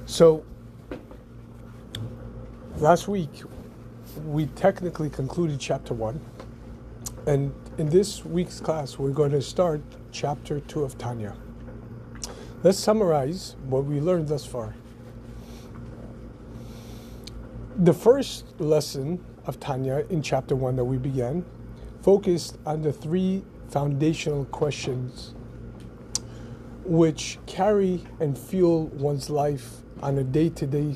So, last week, we technically concluded chapter 1. And in this week's class, we're going to start chapter 2 of Tanya. Let's summarize what we learned thus far. The first lesson of Tanya in chapter 1 that we began focused on the 3 foundational questions which carry and fuel one's life on a day-to-day,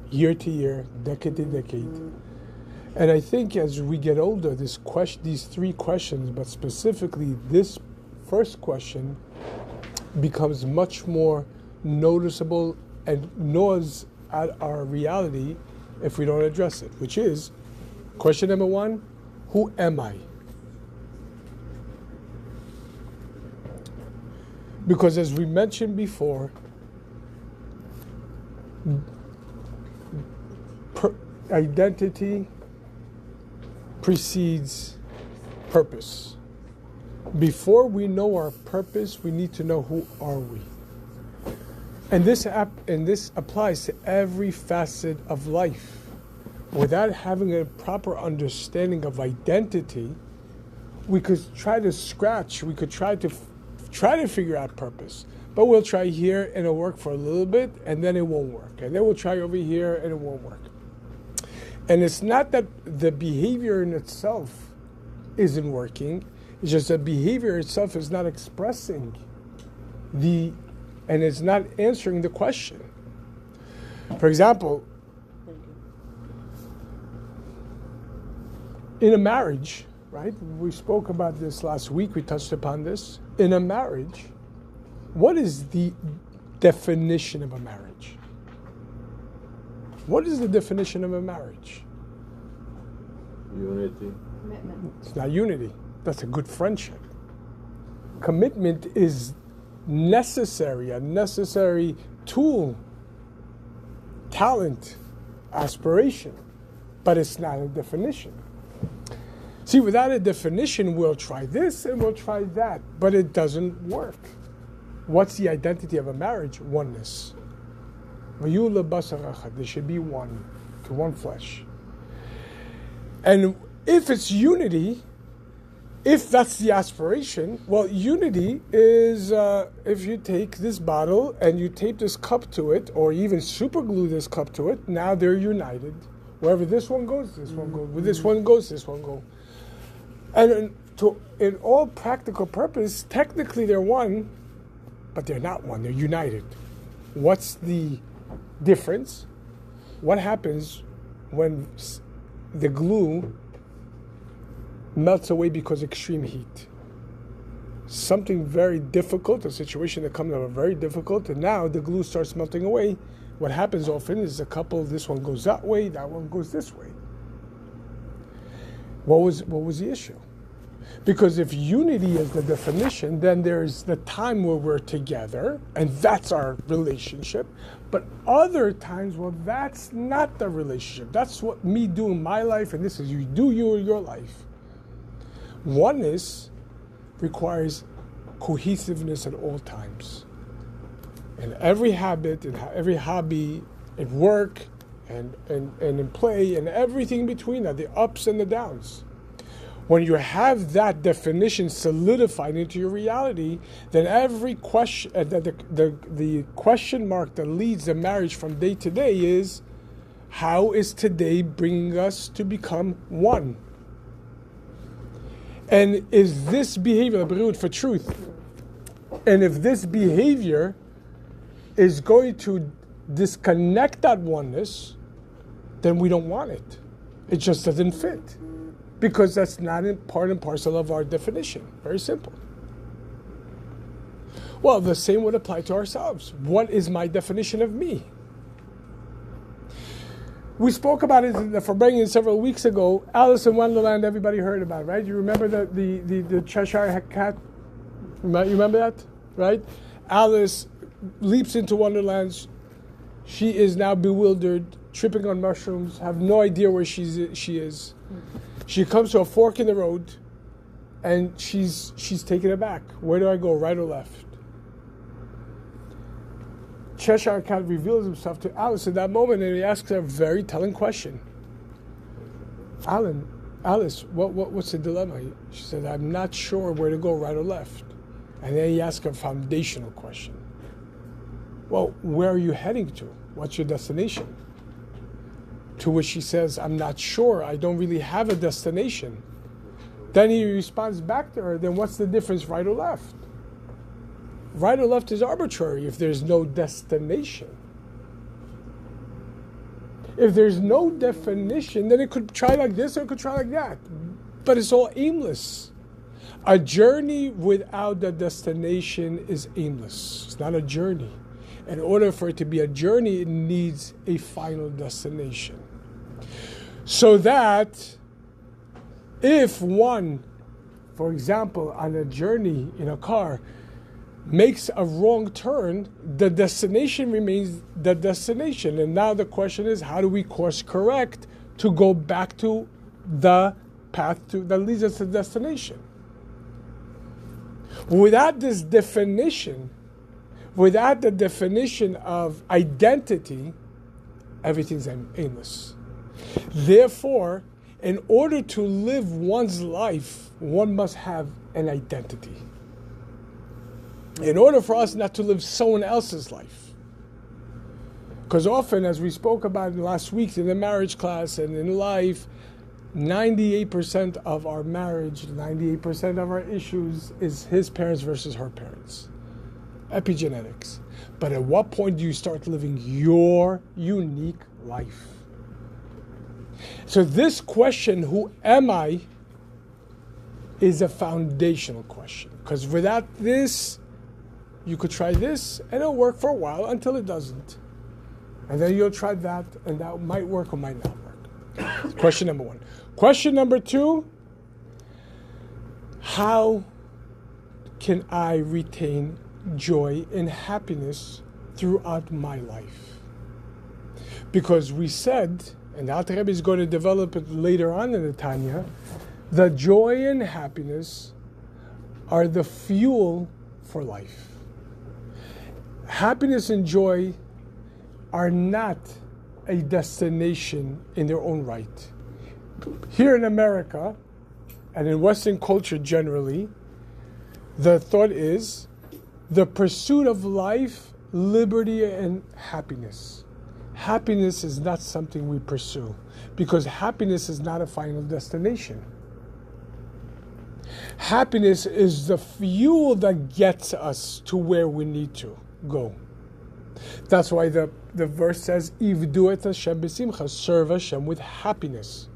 year-to-year, decade-to-decade. And I think as we get older, these 3 questions, but specifically this first question, becomes much more noticeable and gnaws at our reality if we don't address it, which is question number 1, who am I? Because as we mentioned before, identity precedes purpose. Before we know our purpose, we need to know who are we. And this applies to every facet of life. Without having a proper understanding of identity, we could try to figure out purpose. But we'll try here and it'll work for a little bit and then it won't work. And then we'll try over here and it won't work. And it's not that the behavior in itself isn't working, it's just that behavior itself is not expressing and it's not answering the question. For example, in a marriage, right? We spoke about this last week, we touched upon this. In a marriage, what is the definition of a marriage? What is the definition of a marriage? Unity. Commitment. It's not unity. That's a good friendship. Commitment is necessary, a necessary tool, talent, aspiration, but it's not a definition. See, without a definition, we'll try this and we'll try that, but it doesn't work. What's the identity of a marriage? Oneness. There should be one, to one flesh. And if it's unity, if that's the aspiration, well, unity is if you take this bottle and you tape this cup to it, or even super glue this cup to it, now they're united. Wherever this one goes, this one goes. Where this one goes, this one goes. And in all practical purpose, technically they're one, but they're not one, they're united. What's the difference? What happens when the glue melts away because of extreme heat? Something very difficult, a situation that comes out very difficult, and now the glue starts melting away. What happens often is a couple, this one goes that way, that one goes this way. What was the issue? Because if unity is the definition, then there's the time where we're together, and that's our relationship. But other times, well, that's not the relationship. That's what me do in my life, and this is you do your life. Oneness requires cohesiveness at all times. In every habit, in every hobby, in work, and in play, and everything between that, the ups and the downs. When you have that definition solidified into your reality, then every question, the question mark that leads the marriage from day to day is, how is today bringing us to become one? And is this behavior, for truth, and if this behavior is going to disconnect that oneness, then we don't want it. It just doesn't fit. Because that's not part and parcel of our definition. Very simple. Well, the same would apply to ourselves. What is my definition of me? We spoke about it in the Farbrengen several weeks ago. Alice in Wonderland, everybody heard about it, right? You remember the Cheshire Cat? You remember that, right? Alice leaps into Wonderland. She is now bewildered, tripping on mushrooms, have no idea where she is. She comes to a fork in the road, and she's taken aback. Where do I go, right or left? Cheshire Cat reveals himself to Alice in that moment, and he asks her a very telling question. Alice, what's the dilemma? She said, I'm not sure where to go, right or left. And then he asks her a foundational question. Well, where are you heading to? What's your destination? To which she says, I'm not sure. I don't really have a destination. Then he responds back to her, then what's the difference, right or left? Right or left is arbitrary if there's no destination. If there's no definition, then it could try like this or it could try like that. But it's all aimless. A journey without a destination is aimless. It's not a journey. In order for it to be a journey, it needs a final destination. So that if one, for example, on a journey in a car, makes a wrong turn, the destination remains the destination. And now the question is, how do we course correct to go back to the path that leads us to the destination? Without this definition, without the definition of identity, everything's aimless. Therefore, in order to live one's life, one must have an identity. In order for us not to live someone else's life. Because often, as we spoke about last week in the marriage class and in life, 98% of our marriage, 98% of our issues is his parents versus her parents. Epigenetics. But at what point do you start living your unique life? So this question, who am I, is a foundational question. Because without this, you could try this, and it'll work for a while until it doesn't. And then you'll try that, and that might work or might not work. Question number one. Question number two, how can I retain joy and happiness throughout my life? Because we said, and the Alter Rebbe is going to develop it later on in the Tanya, the joy and happiness are the fuel for life. Happiness and joy are not a destination in their own right. Here in America, and in Western culture generally, the thought is the pursuit of life, liberty, and happiness. Happiness is not something we pursue, because happiness is not a final destination. Happiness is the fuel that gets us to where we need to go. That's why the verse says, Ivdu et Hashem b'simcha, serve Hashem with happiness.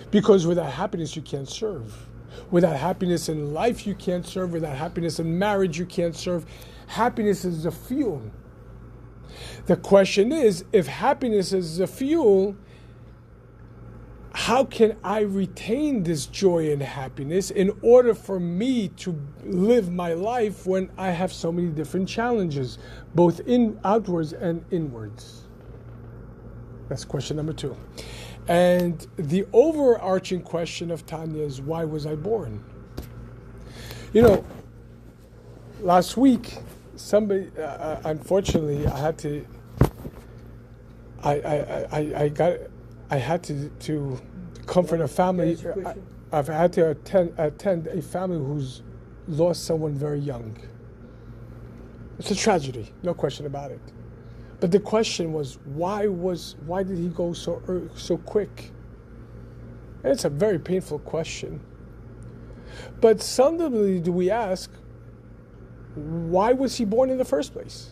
Because without happiness you can't serve. Without happiness in life you can't serve. Without happiness in marriage you can't serve. Happiness is the fuel. The question is, if happiness is the fuel, how can I retain this joy and happiness in order for me to live my life when I have so many different challenges, both outwards and inwards? That's question number two. And the overarching question of Tanya is, why was I born? You know, last week, somebody, unfortunately, I had to comfort a family. I've had to attend a family who's lost someone very young. It's a tragedy, no question about it. But the question was, why did he go so quick? And it's a very painful question. But seldomly do we ask, why was he born in the first place?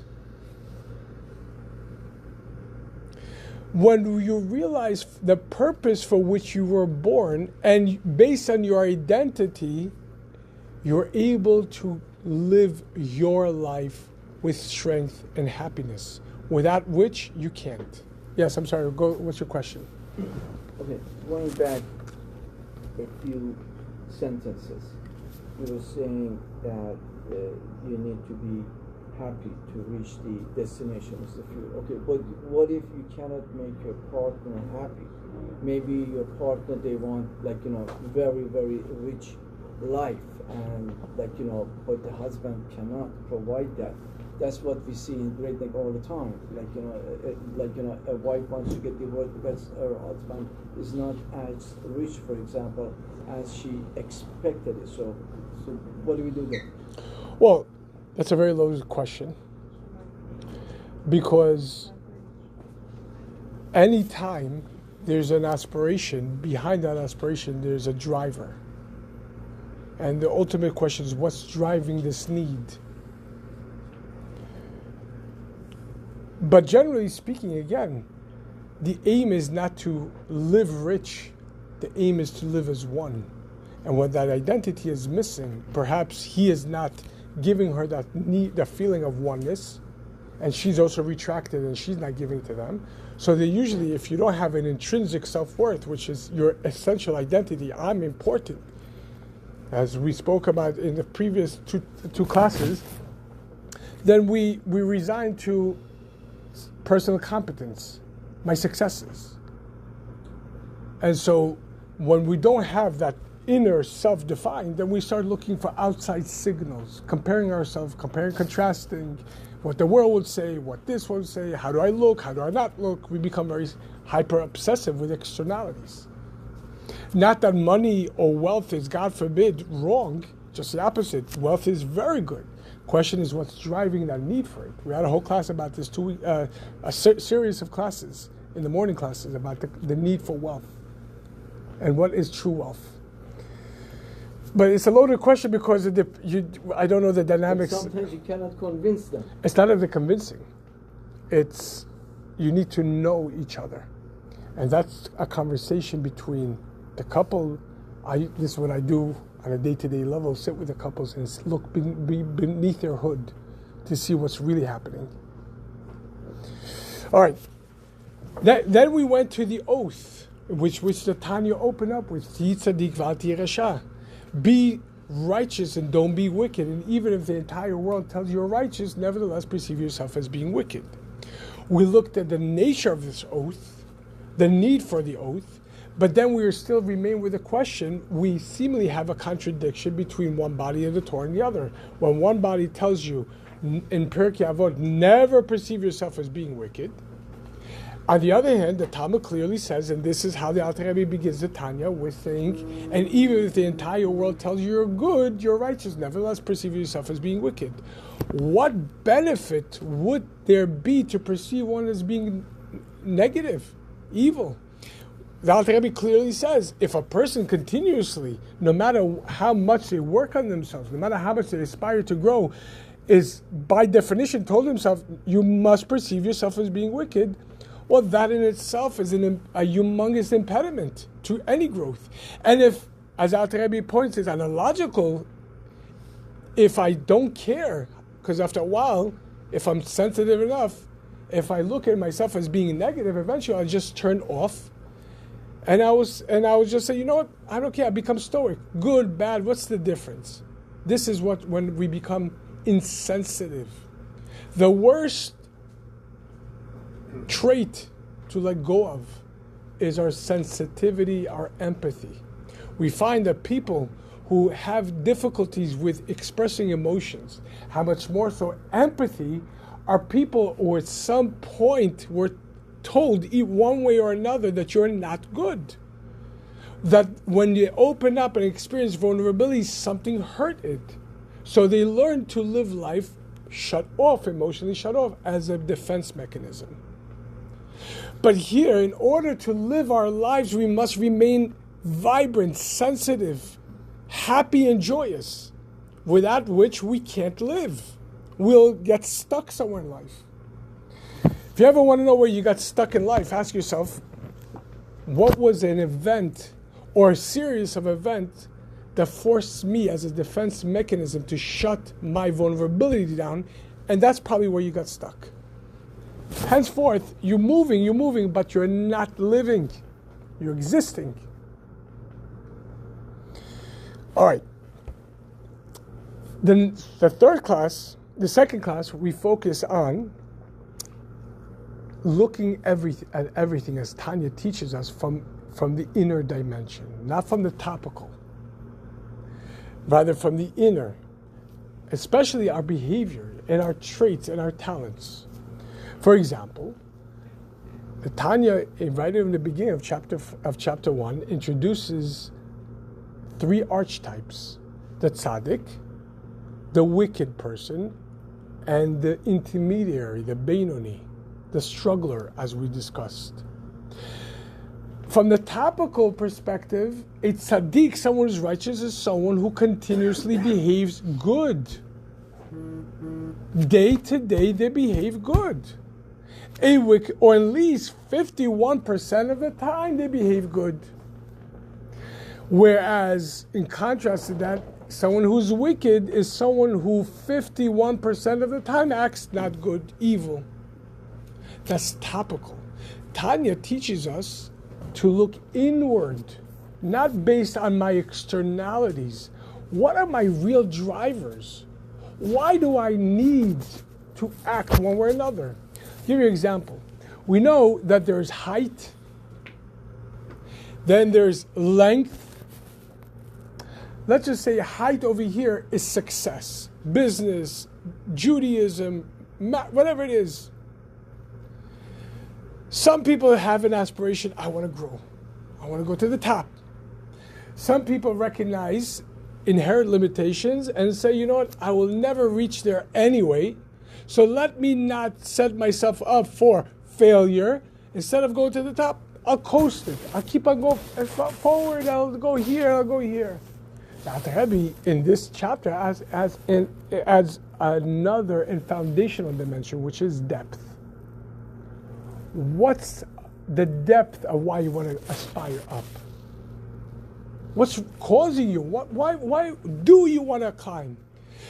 When you realize the purpose for which you were born, and based on your identity, you're able to live your life with strength and happiness, without which you can't. Yes, I'm sorry, what's your question? Okay, going back a few sentences, you were saying that you need to be happy to reach the destination is the fuel. Okay, but what if you cannot make your partner happy? Maybe your partner, they want very, very rich life, and but the husband cannot provide that. That's what we see in Great Neck all the time. A wife wants to get divorced because her husband is not as rich, for example, as she expected it. So what do we do there? Well, that's a very loaded question, because anytime there's an aspiration, behind that aspiration there's a driver. And the ultimate question is, what's driving this need? But generally speaking, again, the aim is not to live rich. The aim is to live as one. And when that identity is missing, perhaps he is not giving her that need, the feeling of oneness, and she's also retracted and she's not giving to them. So they usually, if you don't have an intrinsic self-worth, which is your essential identity, I'm important, as we spoke about in the previous two classes, then we resign to personal competence, my successes. And so when we don't have that inner self-defined, then we start looking for outside signals, comparing ourselves, contrasting what the world would say, what this would say, how do I look, how do I not look. We become very hyper-obsessive with externalities. Not that money or wealth is, God forbid, wrong, just the opposite. Wealth is very good. Question is, what's driving that need for it? We had a whole class about this series of classes in the morning classes about the need for wealth and what is true wealth. But it's a loaded question because I don't know the dynamics. But sometimes you cannot convince them. It's not of the convincing. It's you need to know each other, and that's a conversation between the couple. This is what I do on a day-to-day level: sit with the couples and look beneath their hood to see what's really happening. All right. Then we went to the oath, which the Tanya opened up with: Ti tzadik v'al ti rasha. Be righteous and don't be wicked. And even if the entire world tells you you're righteous, nevertheless perceive yourself as being wicked. We looked at the nature of this oath, the need for the oath, but then we still remain with the question. We seemingly have a contradiction between one body of the Torah and the other. When one body tells you in Pirkei Avot, never perceive yourself as being wicked. On the other hand, the Talmud clearly says, and this is how the Alter Rebbe begins the Tanya, with saying, and even if the entire world tells you you're good, you're righteous, nevertheless perceive yourself as being wicked. What benefit would there be to perceive one as being negative, evil? The Alter Rebbe clearly says, if a person continuously, no matter how much they work on themselves, no matter how much they aspire to grow, is by definition told himself, you must perceive yourself as being wicked, well, that in itself is a humongous impediment to any growth. And if, as Alter Rebbe points, it's analogical, if I don't care, because after a while, if I'm sensitive enough, if I look at myself as being negative, eventually I'll just turn off. And I would just say, you know what, I don't care, I become stoic. Good, bad, what's the difference? This is when we become insensitive. The worst trait to let go of is our sensitivity, our empathy. We find that people who have difficulties with expressing emotions, how much more so empathy, are people who at some point were told one way or another that you're not good. That when you open up and experience vulnerability, something hurt it. So they learn to live life shut off, emotionally shut off, as a defense mechanism. But here, in order to live our lives, we must remain vibrant, sensitive, happy, and joyous, without which we can't live. We'll get stuck somewhere in life. If you ever want to know where you got stuck in life, ask yourself, what was an event or a series of events that forced me as a defense mechanism to shut my vulnerability down? And that's probably where you got stuck. Henceforth, you're moving, but you're not living. You're existing. All right. Then the second class, we focus on looking at everything as Tanya teaches us from the inner dimension, not from the topical, rather from the inner, especially our behavior. in our traits and our talents. For example, the Tanya, right in the beginning of chapter 1, introduces 3 archetypes: the tzaddik, the wicked person, and the intermediary, the Beinoni, the struggler, as we discussed. From the topical perspective, a tzaddik, someone who's righteous, is someone who continuously behaves good. Day to day, they behave good. A wicked, or at least 51% of the time, they behave good. Whereas, in contrast to that, someone who's wicked is someone who 51% of the time acts not good, evil. That's topical. Tanya teaches us to look inward, not based on my externalities. What are my real drivers? Why do I need to act one way or another? I'll give you an example. We know that there's height, then there's length. Let's just say height over here is success, business, Judaism, whatever it is. Some people have an aspiration, I want to grow. I want to go to the top. Some people recognize inherent limitations and say, you know what, I will never reach there anyway, so let me not set myself up for failure. Instead of going to the top, I'll coast it. I'll keep on going forward, I'll go here, I'll go here. Now, the Rebbe in this chapter adds another and foundational dimension, which is depth. What's the depth of why you want to aspire up? What's causing you? Why do you want to climb?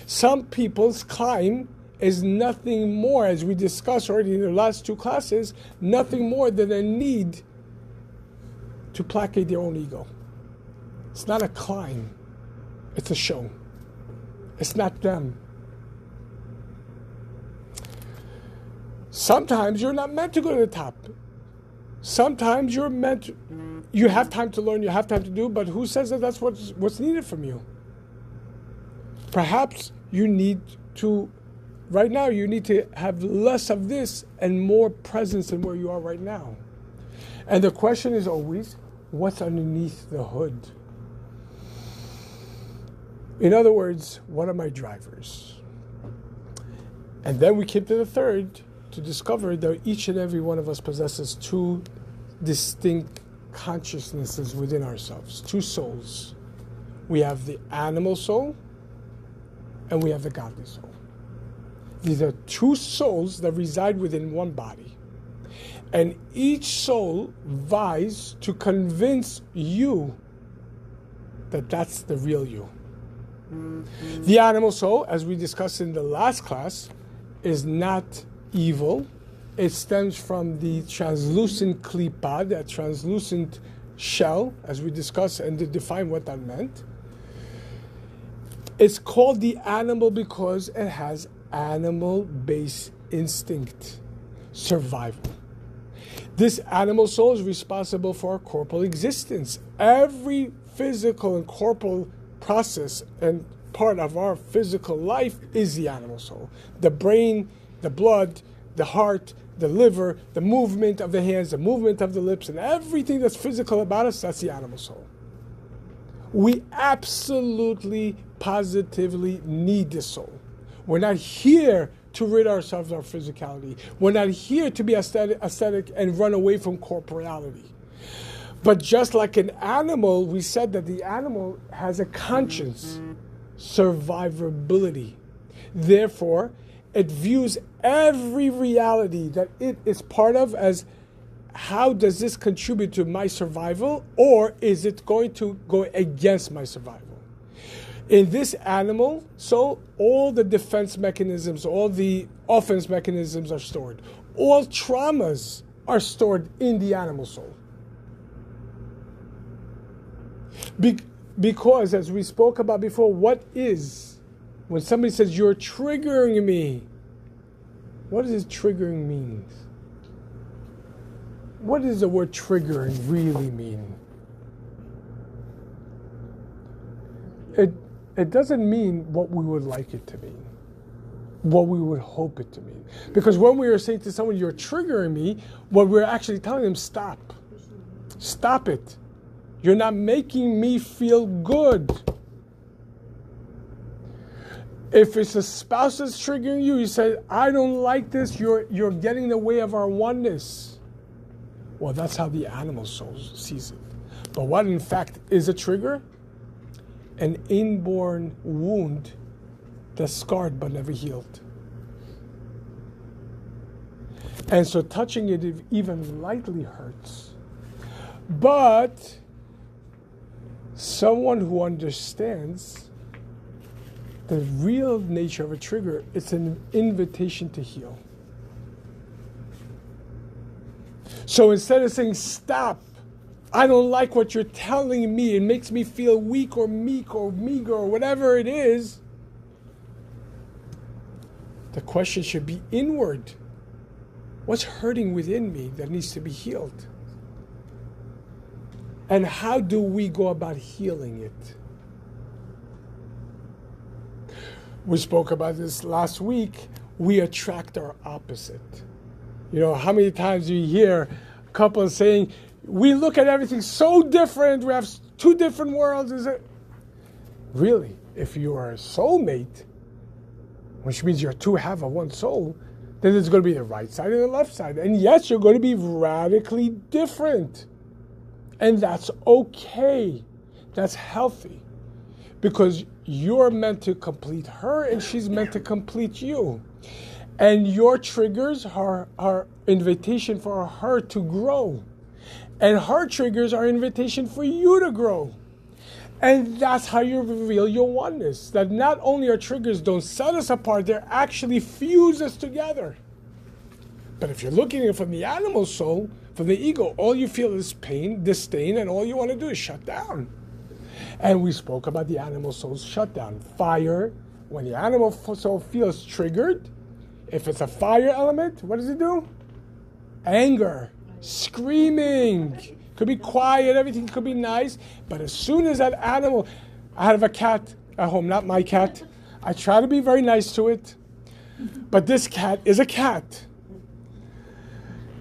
Some people's climb is nothing more, as we discussed already in the last 2 classes, nothing more than a need to placate their own ego. It's not a climb. It's a show. It's not them. Sometimes you're not meant to go to the top. Sometimes you're meant to, you have time to learn, you have time to do, but who says that that's what's needed from you? Perhaps you need to, right now, you need to have less of this and more presence in where you are right now. And the question is always, what's underneath the hood? In other words, what are my drivers? And then we came to the third to discover that each and every one of us possesses 2 distinct consciousnesses within ourselves, 2 souls. We have the animal soul and we have the godly soul. These are 2 souls that reside within one body. And each soul vies to convince you that that's the real you. The animal soul, as we discussed in the last class, is not evil. It stems from the translucent klipa, that translucent shell, as we discussed and to define what that meant. It's called the animal because it has animal-based instinct, survival. This animal soul is responsible for our corporal existence. Every physical and corporal process and part of our physical life is the animal soul. The brain, the blood, the heart, the liver, the movement of the hands, the movement of the lips, and everything that's physical about us, that's the animal soul. We absolutely, positively need this soul. We're not here to rid ourselves of our physicality. We're not here to be aesthetic and run away from corporeality. But just like an animal, we said that the animal has a conscience, survivability. Therefore, it views every reality that it is part of as, how does this contribute to my survival, or is it going to go against my survival? In this animal soul, all the defense mechanisms, all the offense mechanisms are stored. All traumas are stored in the animal soul. Because, as we spoke about before, what is, when somebody says, you're triggering me, what does triggering mean? What does the word triggering really mean? It doesn't mean what we would like it to mean. what we would hope it to mean. Because when we are saying to someone, you're triggering me, what we're actually telling them, stop. Stop it. You're not making me feel good. If it's a spouse that's triggering you, you say, I don't like this, you're getting in the way of our oneness. Well, that's how the animal soul sees it. But what in fact is a trigger? An inborn wound that's scarred but never healed. And so touching it even lightly hurts. But someone who understands the real nature of a trigger, it's an invitation to heal. So instead of saying, stop, I don't like what you're telling me, it makes me feel weak or meek or meager or whatever it is, the question should be inward. What's hurting within me that needs to be healed? And how do we go about healing it? We spoke about this last week. We attract our opposite. You know, how many times do you hear couples saying, we look at everything so different, we have two different worlds? Is it? Really, if you are a soulmate, which means you're two halves of one soul, then there's going to be the right side and the left side. And yes, you're going to be radically different. And that's okay. That's healthy. Because you're meant to complete her and she's meant to complete you. And your triggers are invitation for her to grow. And her triggers are invitation for you to grow. And that's how you reveal your oneness. That not only our triggers don't set us apart, they actually fuse us together. But if you're looking at it from the animal soul, from the ego, all you feel is pain, disdain, and all you want to do is shut down. And we spoke about the animal soul's shutdown. Fire, when the animal soul feels triggered, if it's a fire element, what does it do? Anger, screaming. Could be quiet, everything could be nice, but as soon as that animal, I have a cat at home, not my cat. I try to be very nice to it, but this cat is a cat.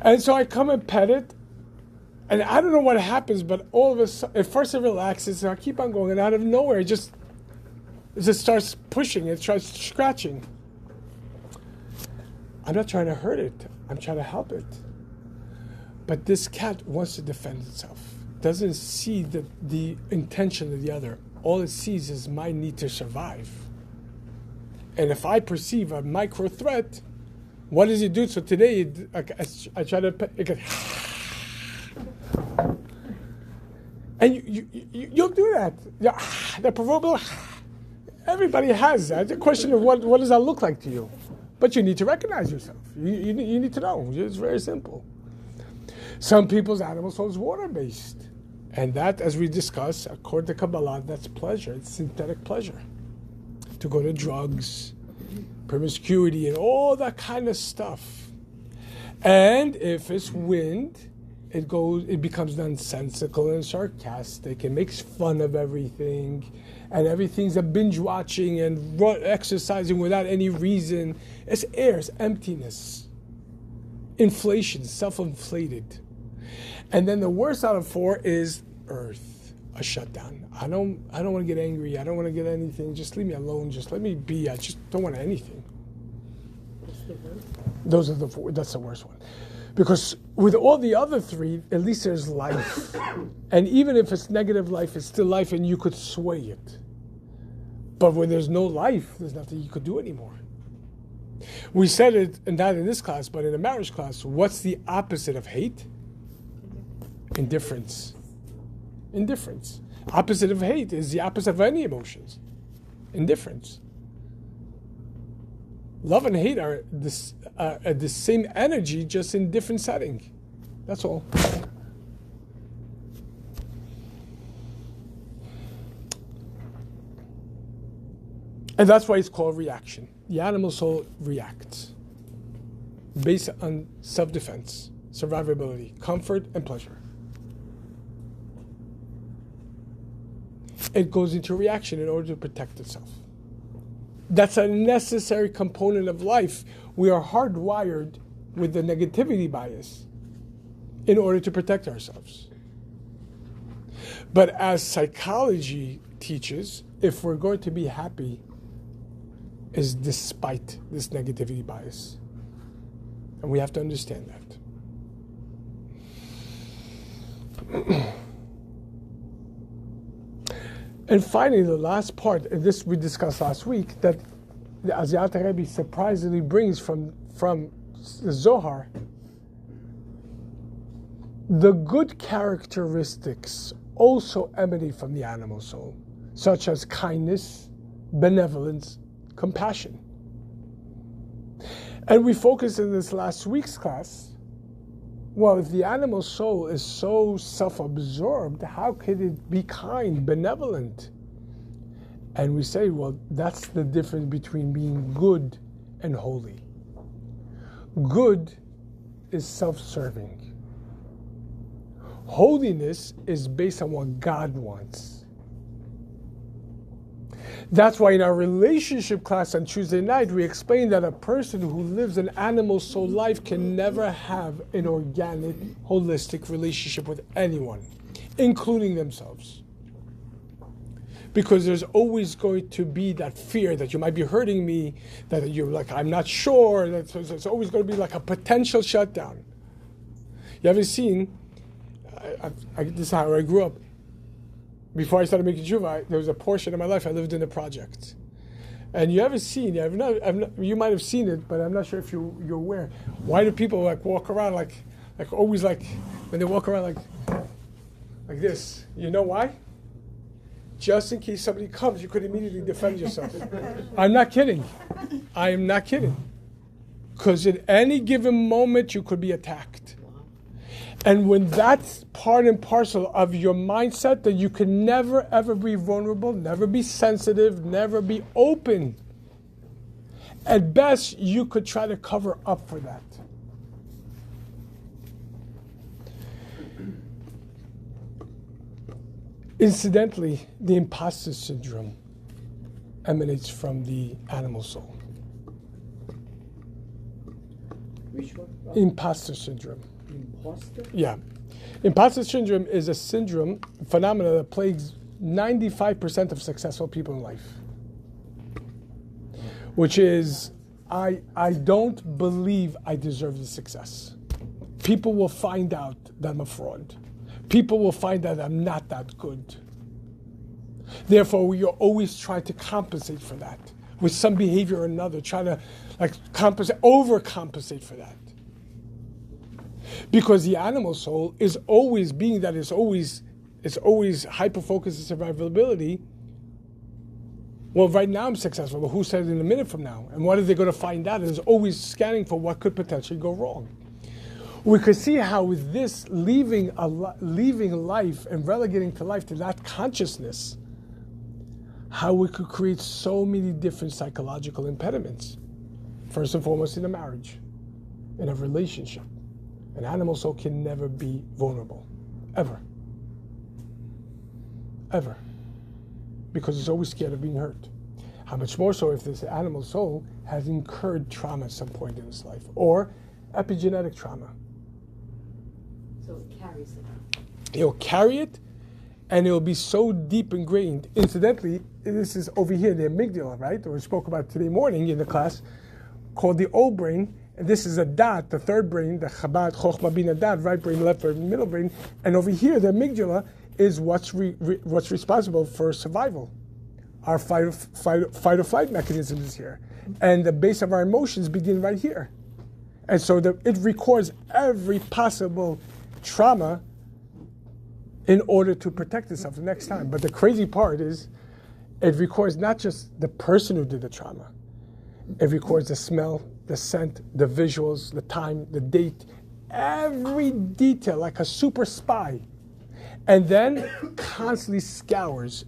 And so I come and pet it, and I don't know what happens, but all of a sudden, at first it relaxes, and I keep on going, and out of nowhere, it just starts pushing, it starts scratching. I'm not trying to hurt it, I'm trying to help it. But this cat wants to defend itself, doesn't see the intention of the other. All it sees is my need to survive. And if I perceive a micro threat, what does it do? So today, I try to, it goes, and you'll do that. The proverbial, everybody has that. The question of what does that look like to you? But you need to recognize yourself. You need to know. It's very simple. Some people's animal soul is water-based. And that, as we discussed, according to Kabbalah, that's pleasure. It's synthetic pleasure. To go to drugs, promiscuity, and all that kind of stuff. And if it's wind, it becomes nonsensical and sarcastic. It makes fun of everything. And everything's a binge-watching and exercising without any reason. It's air, it's emptiness. Inflation, self-inflated. And then the worst out of four is earth, a shutdown. I don't want to get angry. I don't want to get anything. Just leave me alone. Just let me be. I just don't want anything. What's the worst? Those are the four. That's the worst one. Because with all the other three, at least there's life. And even if it's negative life, it's still life and you could sway it. But when there's no life, there's nothing you could do anymore. We said it, and not in this class, but in a marriage class, what's the opposite of hate? Indifference. Indifference. Opposite of hate is the opposite of any emotions. Indifference. Love and hate are the same energy, just in different setting. That's all. And that's why it's called reaction. The animal soul reacts based on self-defense, survivability, comfort, and pleasure. It goes into reaction in order to protect itself. That's a necessary component of life. We are hardwired with the negativity bias in order to protect ourselves. But as psychology teaches, if we're going to be happy, is despite this negativity bias. And we have to understand that. And finally, the last part, and this we discussed last week, that the Asiata Rebbe surprisingly brings from the Zohar, the good characteristics also emanate from the animal soul, such as kindness, benevolence, compassion. And we focused in this last week's class, well, if the animal soul is so self-absorbed, how could it be kind, benevolent? And we say, well, that's the difference between being good and holy. Good is self-serving. Holiness is based on what God wants. That's why in our relationship class on Tuesday night, we explained that a person who lives an animal soul life can never have an organic, holistic relationship with anyone, including themselves. Because there's always going to be that fear that you might be hurting me, that you're like, I'm not sure, that it's always going to be like a potential shutdown. You ever seen, this is how I grew up. Before I started making tshuva, there was a portion of my life I lived in a project. And you ever seen, you might have seen it, but I'm not sure if you're aware. Why do people like walk around like always like, when they walk around like this? You know why? Just in case somebody comes, you could immediately defend yourself. I'm not kidding. I am not kidding. Because at any given moment, you could be attacked. And when that's part and parcel of your mindset, that you can never, ever be vulnerable, never be sensitive, never be open. At best, you could try to cover up for that. Incidentally, the imposter syndrome emanates from the animal soul. Which one? Imposter syndrome. Imposter? Yeah. Imposter syndrome is a syndrome, phenomenon that plagues 95% of successful people in life. Which is, I don't believe I deserve the success. People will find out that I'm a fraud. People will find out I'm not that good. Therefore, we are always trying to compensate for that with some behavior or another, trying to overcompensate for that. Because the animal soul is always being that it's always hyper-focused on survivability. Well, right now I'm successful, but who said in a minute from now? And what are they going to find out? It's always scanning for what could potentially go wrong. We could see how with this leaving life and relegating to life to that consciousness, how we could create so many different psychological impediments. First and foremost in a marriage, in a relationship. An animal soul can never be vulnerable. Ever. Ever. Because it's always scared of being hurt. How much more so if this animal soul has incurred trauma at some point in its life, or epigenetic trauma. So it carries it. It'll carry it, and it'll be so deep ingrained. Incidentally, this is over here, the amygdala, right? That we spoke about today morning in the class, called the old brain. And this is a dot, the third brain, the Chabad, Chochmah, Bina, dot, right brain, left brain, middle brain. And over here, the amygdala is what's responsible for survival. Our fight or flight mechanism is here. And the base of our emotions begin right here. And so it records every possible trauma in order to protect itself the next time. But the crazy part is, it records not just the person who did the trauma. It records the smell, the scent, the visuals, the time, the date, every detail, like a super spy. And then constantly scours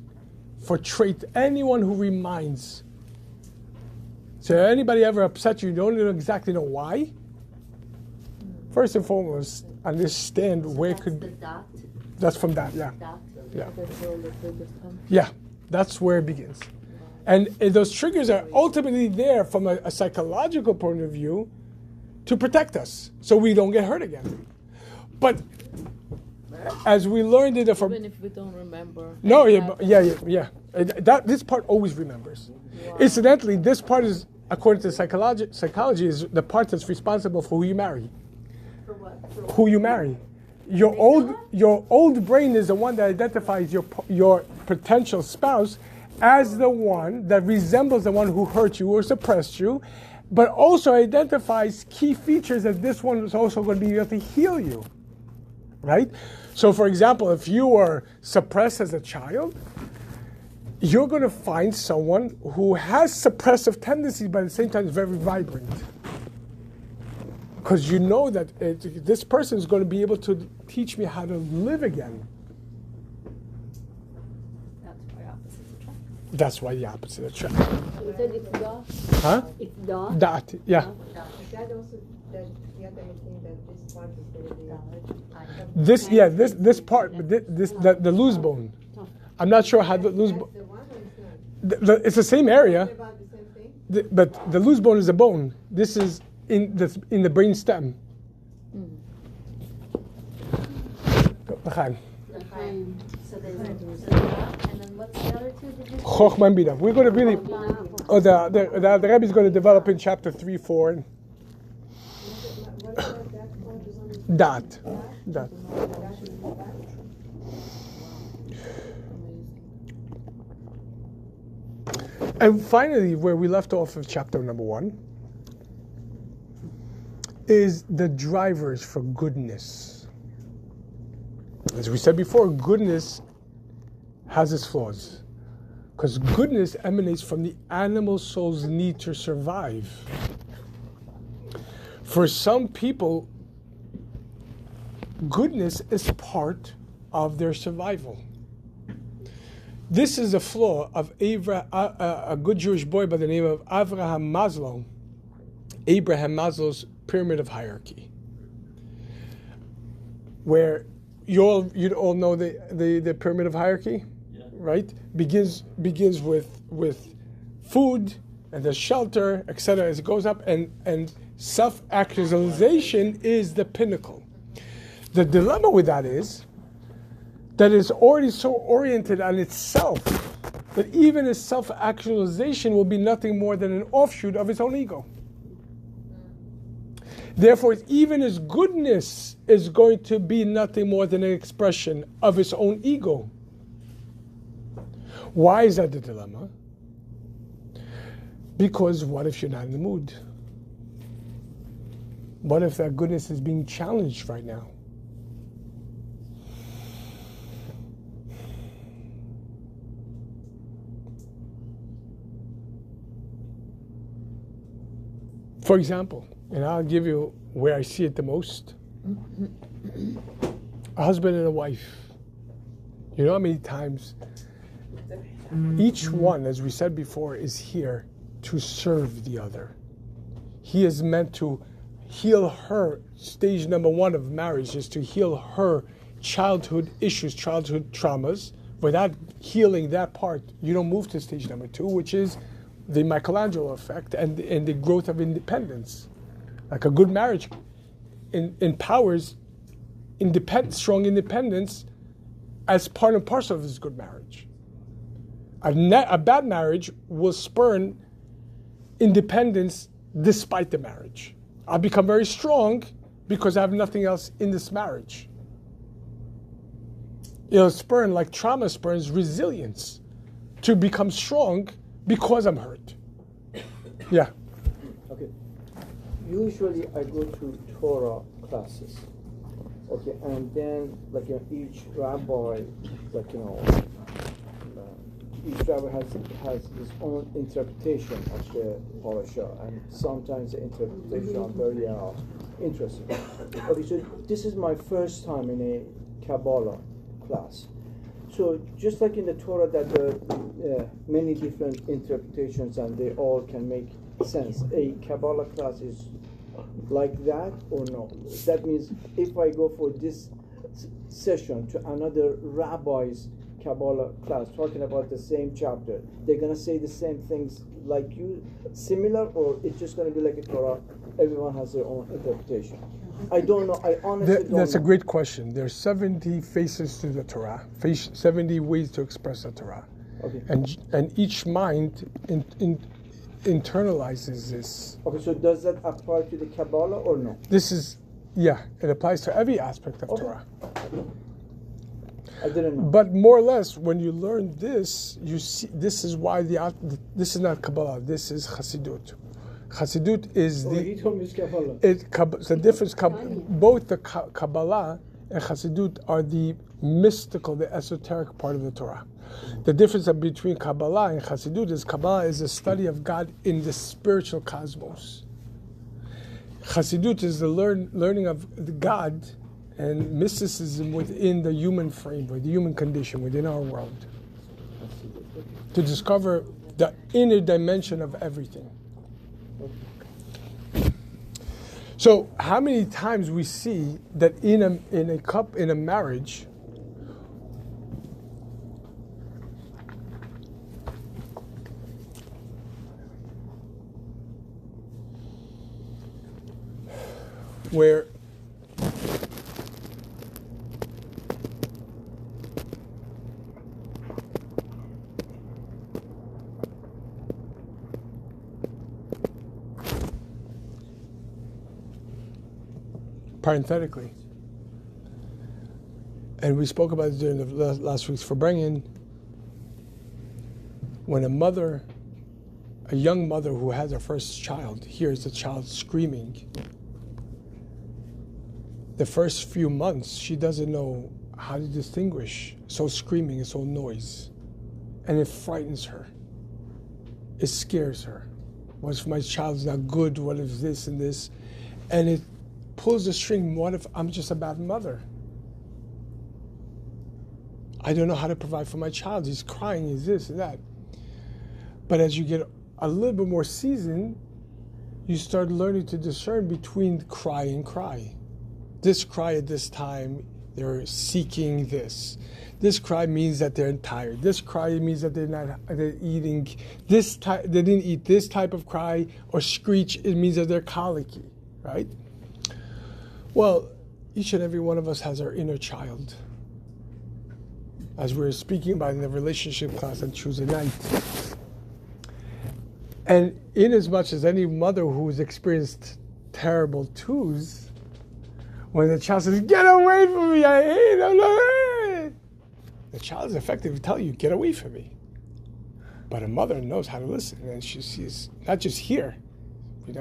for trait anyone who reminds. So anybody ever upset you, you don't even exactly know why? First and foremost, understand So where it that's could the be. dot? That's from that, yeah. Dot? Yeah. That's all the biggest one. Yeah, that's where it begins. And those triggers are ultimately there from a psychological point of view to protect us so we don't get hurt again. But as we learned it from... Even if we don't remember. No, yeah. This part always remembers. Wow. Incidentally, this part is, according to psychology, is the part that's responsible for who you marry. For what? Who you marry. Your old brain is the one that identifies your potential spouse as the one that resembles the one who hurt you or suppressed you, but also identifies key features that this one is also going to be able to heal you. Right? So, for example, if you were suppressed as a child, you're going to find someone who has suppressive tendencies, but at the same time is very vibrant. Because you know that this person is going to be able to teach me how to live again. That's why opposites attract. That's why the opposite attract. You said it's da? Huh? It's da? That, yeah. Is that also that you have anything that this part is going to be This part, but the loose bone. I'm not sure how the loose bone. the one or it's not? It's the same area, About the same thing? but the loose bone is a bone. This is in the brain stem. So there's and then what's the other two? Did you say? Chochmah and Bina. We're going to really, the Rebbe is going to develop in chapter 3, 4. What about that part is on the That. And finally, where we left off of chapter number 1 is the drivers for goodness. As we said before, goodness has its flaws. Because goodness emanates from the animal soul's need to survive. For some people, goodness is part of their survival. This is a flaw of a good Jewish boy by the name of Abraham Maslow's pyramid of hierarchy, where you all know the pyramid of hierarchy, right? Begins with food and the shelter, etc. As it goes up, and self-actualization is the pinnacle. The dilemma with that is that it's already so oriented on itself that even its self-actualization will be nothing more than an offshoot of its own ego. Therefore, even its goodness is going to be nothing more than an expression of its own ego. Why is that the dilemma? Because what if you're not in the mood? What if that goodness is being challenged right now? For example, and I'll give you where I see it the most. A husband and a wife. You know how many times each one, as we said before, is here to serve the other. He is meant to heal her. Stage number 1 of marriage is to heal her childhood issues, childhood traumas. Without healing that part, you don't move to stage number 2, which is the Michelangelo effect and the growth of independence. Like a good marriage empowers strong independence as part and parcel of this good marriage. A bad marriage will spurn independence despite the marriage. I'll become very strong because I have nothing else in this marriage. It'll spurn, like trauma spurns, resilience to become strong because I'm hurt. Yeah. Okay. Usually I go to Torah classes. Okay, and then each rabbi, each rabbi has his own interpretation of the parasha, and sometimes the interpretation are very interesting. Okay, so this is my first time in a Kabbalah class. So just like in the Torah that there are many different interpretations and they all can make sense, a Kabbalah class is like that or no? That means if I go for this session to another rabbi's Kabbalah class talking about the same chapter, they're gonna say the same things like you, similar, or it's just gonna be like a Torah? Everyone has their own interpretation. I don't know. I honestly don't know. That's a great question. There's 70 faces to the Torah, 70 ways to express the Torah. Okay. And each mind internalizes this. Okay, so does that apply to the Kabbalah or no? It applies to every aspect of Torah. I didn't know. But more or less, when you learn this, you see this is why this is not Kabbalah. This is Chassidut. Chassidut is He told me it's Kabbalah. the difference. Both the Kabbalah and Chassidut are the mystical, the esoteric part of the Torah. The difference between Kabbalah and Chassidut is Kabbalah is the study of God in the spiritual cosmos. Chassidut is the learning of the God and mysticism within the human framework, the human condition, within our world. To discover the inner dimension of everything. So, how many times we see that in a marriage, where parenthetically, and we spoke about it during the last week's Farbrengen, when a young mother who has her first child hears the child screaming, the first few months she doesn't know how to distinguish so screaming and so noise, and it frightens her, it scares her. What if my child's not good? What if this and this? And it pulls the string. What if I'm just a bad mother? I don't know how to provide for my child. He's crying, he's this and that. But as you get a little bit more seasoned, you start learning to discern between cry and cry. This cry at this time, they're seeking this. This cry means that they're tired. This cry means that they're eating this type. They didn't eat this type of cry or screech. It means that they're colicky, right? Well, each and every one of us has our inner child. As we were speaking about in the relationship class on Tuesday night. And in as much as any mother who's experienced terrible twos, when the child says, "Get away from me, I hate him," the child is effective to tell you, "Get away from me." But a mother knows how to listen, and she's not just here. We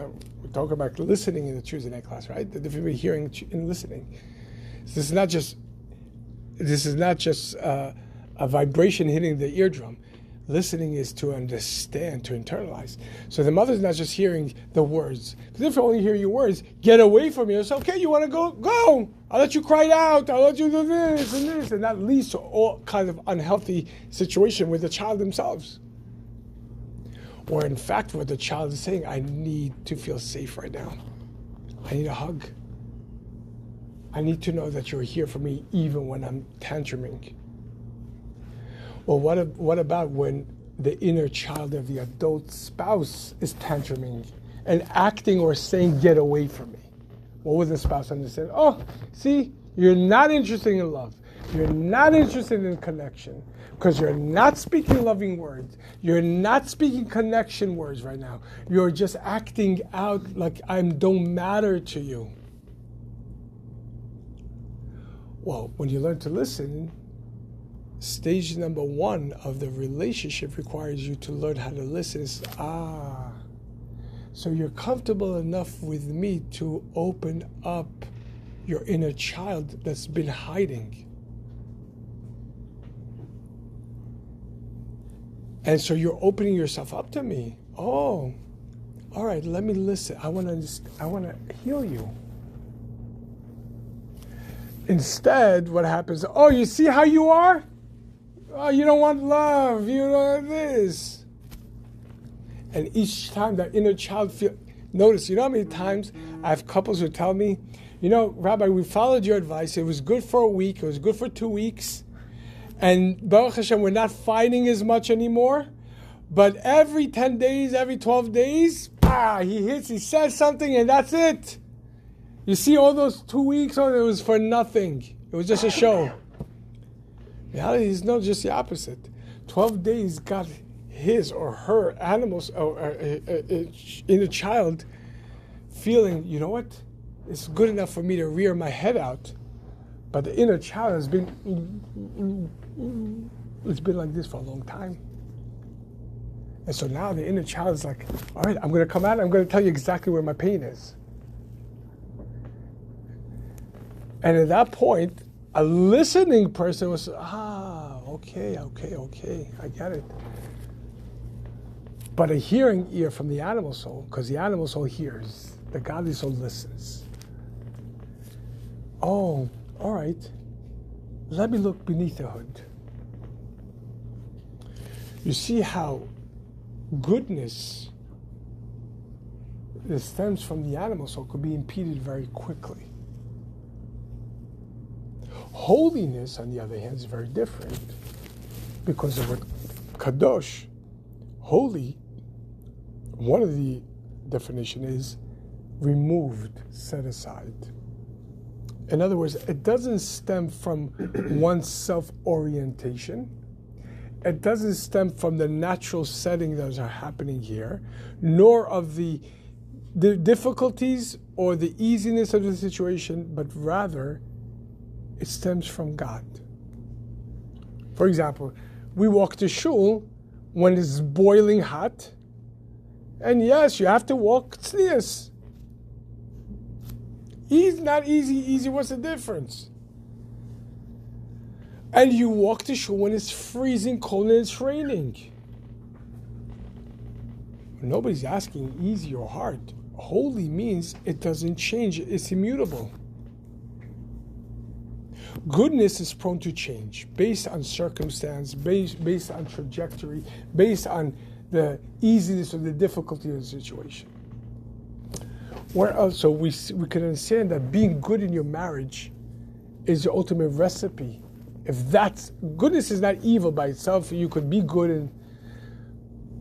talk about listening in the Tuesday night class, right? The difference between hearing and listening. So this is not just a vibration hitting the eardrum. Listening is to understand, to internalize. So the mother's not just hearing the words. Because if you only hear your words, "Get away from me," it's okay, you want to go, go. I'll let you cry out. I'll let you do this and this. And that leads to all kinds of unhealthy situation with the child themselves. Or in fact, what the child is saying, I need to feel safe right now. I need a hug. I need to know that you're here for me even when I'm tantruming. Well, what about when the inner child of the adult spouse is tantruming and acting or saying, "Get away from me"? What would the spouse understand? Oh, see, you're not interested in love. You're not interested in connection because you're not speaking loving words. You're not speaking connection words right now. You're just acting out like I don't matter to you. Well, when you learn to listen, stage number 1 of the relationship requires you to learn how to listen. So you're comfortable enough with me to open up your inner child that's been hiding. And so you're opening yourself up to me. Oh, all right, let me listen. I want to heal you. Instead, what happens? Oh, you see how you are? Oh, you don't want love. You don't want this. And each time that inner child notice, you know how many times I have couples who tell me, "You know, Rabbi, we followed your advice. It was good for a week. It was good for 2 weeks. And Baruch Hashem, we're not fighting as much anymore. But every 10 days, every 12 days, he says something, and that's it. You see all those 2 weeks, it was for nothing. It was just a show. Reality is just the opposite. 12 days got his or her animals, inner child, feeling, you know what? It's good enough for me to rear my head out. But the inner child has been, it's been like this for a long time. And so now the inner child is like, all right, I'm going to come out, I'm going to tell you exactly where my pain is. And at that point, a listening person was, okay, I get it. But a hearing ear from the animal soul, because the animal soul hears, the godly soul listens. Oh, all right, let me look beneath the hood. You see how goodness that stems from the animal soul could be impeded very quickly. Holiness, on the other hand, is very different because of what kadosh, holy, one of the definition is removed, set aside. In other words, it doesn't stem from one's self-orientation. It doesn't stem from the natural setting that are happening here, nor of the difficulties or the easiness of the situation, but rather it stems from God. For example, we walk to shul when it's boiling hot, and yes, you have to walk tznius. Not easy, what's the difference? And you walk to shul when it's freezing cold and it's raining. Nobody's asking easy or hard. Holy means it doesn't change, it's immutable. Goodness is prone to change based on circumstance, based on trajectory, based on the easiness or the difficulty of the situation. Where also we can understand that being good in your marriage is your ultimate recipe. If that's goodness is not evil by itself, you could be good,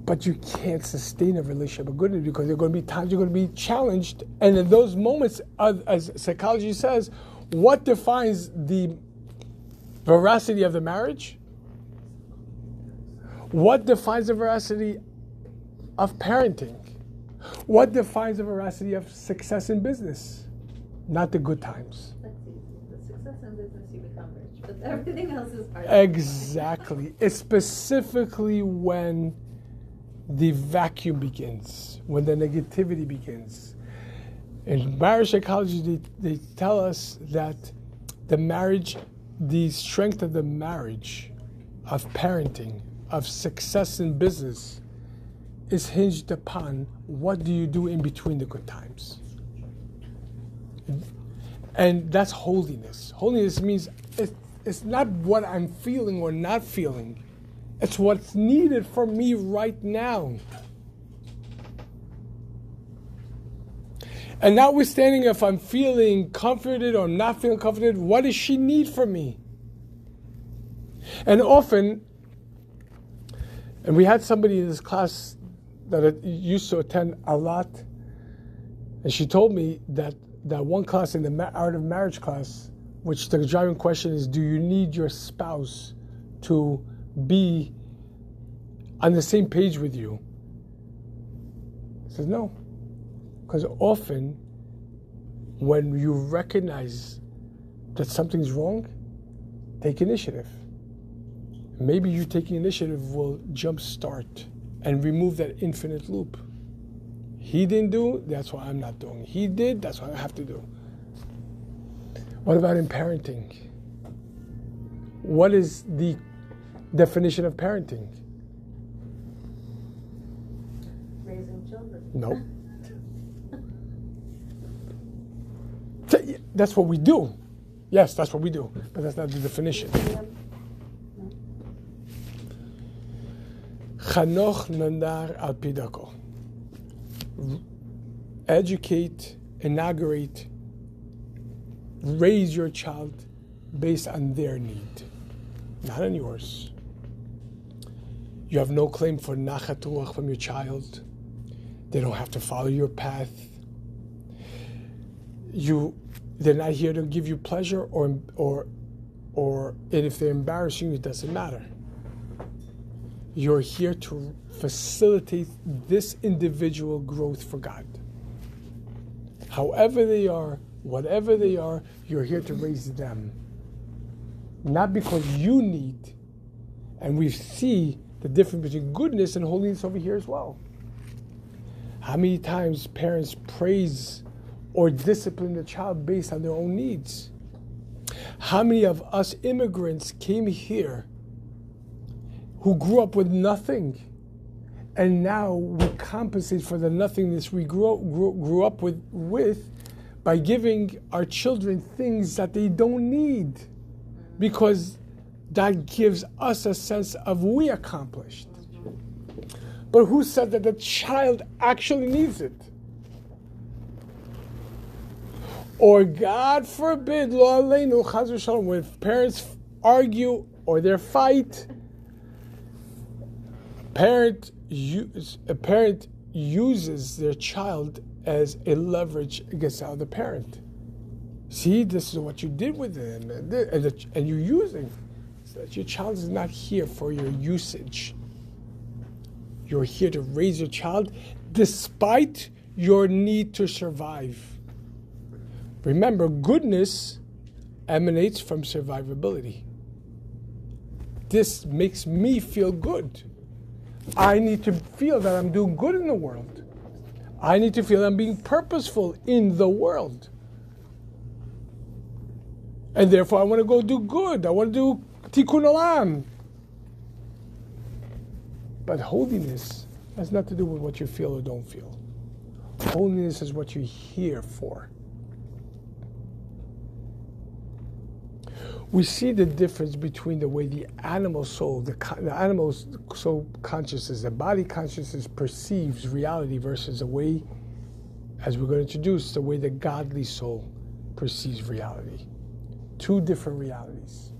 but you can't sustain a relationship of goodness because there are going to be times you're going to be challenged, and in those moments, as psychology says, what defines the veracity of the marriage? What defines the veracity of parenting? What defines the veracity of success in business? Not the good times. That's easy. The success in business, you become rich, but everything else is hard. Exactly. It's specifically when the vacuum begins, when the negativity begins. In marriage psychology, they tell us that the marriage, the strength of the marriage, of parenting, of success in business, is hinged upon what do you do in between the good times. And that's holiness. Holiness means it's not what I'm feeling or not feeling. It's what's needed for me right now. And notwithstanding if I'm feeling comforted or not feeling comforted, what does she need from me? And often, and we had somebody in this class that I used to attend a lot, and she told me that one class in the Art of Marriage class, which the driving question is, do you need your spouse to be on the same page with you? I said, no. Because often, when you recognize that something's wrong, take initiative. Maybe you taking initiative will jumpstart and remove that infinite loop. He didn't do, that's why I'm not doing. He did, that's what I have to do. What about in parenting? What is the definition of parenting? Raising children. No. That's what we do. Yes, that's what we do, but that's not the definition. Chanoch nandar al pidako. Educate, inaugurate, raise your child based on their need. not on yours. You have no claim for nachat ruach from your child. They don't have to follow your path. They're not here to give you pleasure, or and if they're embarrassing you, it doesn't matter. You're here to facilitate this individual growth for God. However they are, whatever they are, you're here to raise them. Not because you need, and we see the difference between goodness and holiness over here as well. How many times parents praise or discipline the child based on their own needs? How many of us immigrants came here who grew up with nothing, and now we compensate for the nothingness we grew up with by giving our children things that they don't need, because that gives us a sense of we accomplished. But who said that the child actually needs it? Or God forbid, lo aleinu, chas v'shalom, when parents argue or they fight, a parent uses their child as a leverage against the other parent. See, this is what you did with them, and you're using. So that your child is not here for your usage. You're here to raise your child despite your need to survive. Remember, goodness emanates from survivability. This makes me feel good. I need to feel that I'm doing good in the world. I need to feel I'm being purposeful in the world. And therefore, I want to go do good. I want to do tikkun olam. But holiness has nothing to do with what you feel or don't feel. Holiness is what you're here for. We see the difference between the way the animal soul, the animal's soul consciousness, the body consciousness perceives reality versus the way, as we're going to introduce, the way the godly soul perceives reality. Two different realities.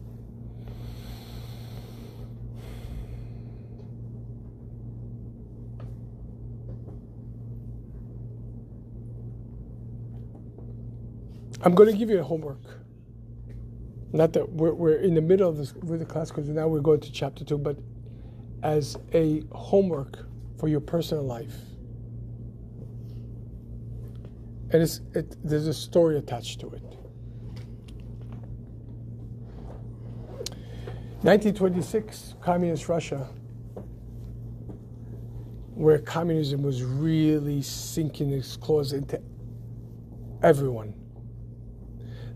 I'm going to give you a homework. Not that we're in the middle of this with the class, because now we're going to chapter 2, but as a homework for your personal life. And there's a story attached to it. 1926, communist Russia, where communism was really sinking its claws into everyone.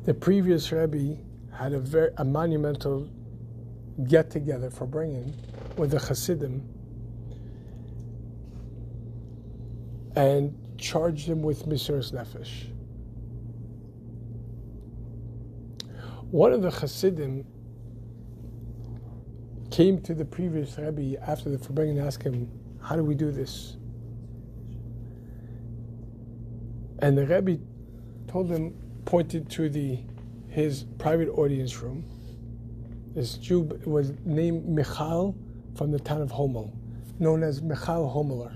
The previous Rebbe had a monumental get-together for bringing with the Hasidim and charged them with Mesiras Nefesh. One of the Hasidim came to the previous Rebbe after the Farbrengen and asked him, how do we do this? And the Rebbe told him, pointed to his private audience room. This Jew was named Michal from the town of Homel, known as Michal Homeler.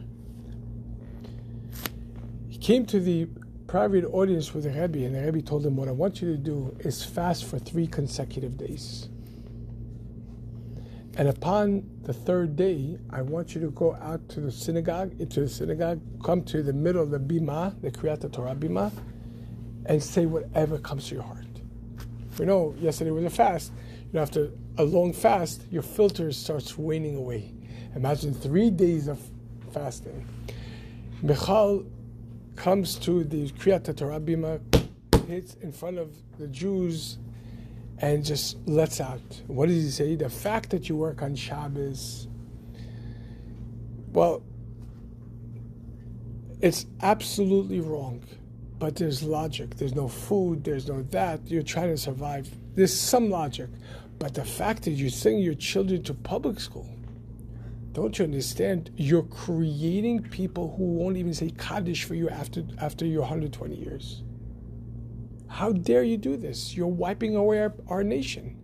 He came to the private audience with the Rebbe, and the Rebbe told him, what I want you to do is fast for 3 consecutive days. And upon the 3rd day, I want you to go out to the synagogue, come to the middle of the bima, the Kriyat Torah bima, and say whatever comes to your heart. We know yesterday was a fast. After a long fast, your filter starts waning away. Imagine 3 days of fasting. Michal comes to the Kriyat Torah bima, hits in front of the Jews, and just lets out. What does he say? The fact that you work on Shabbos, well, it's absolutely wrong. But there's logic. There's no food. There's no that. You're trying to survive. There's some logic. But the fact that you're sending your children to public school, don't you understand? You're creating people who won't even say Kaddish for you after your 120 years. How dare you do this? You're wiping away our nation.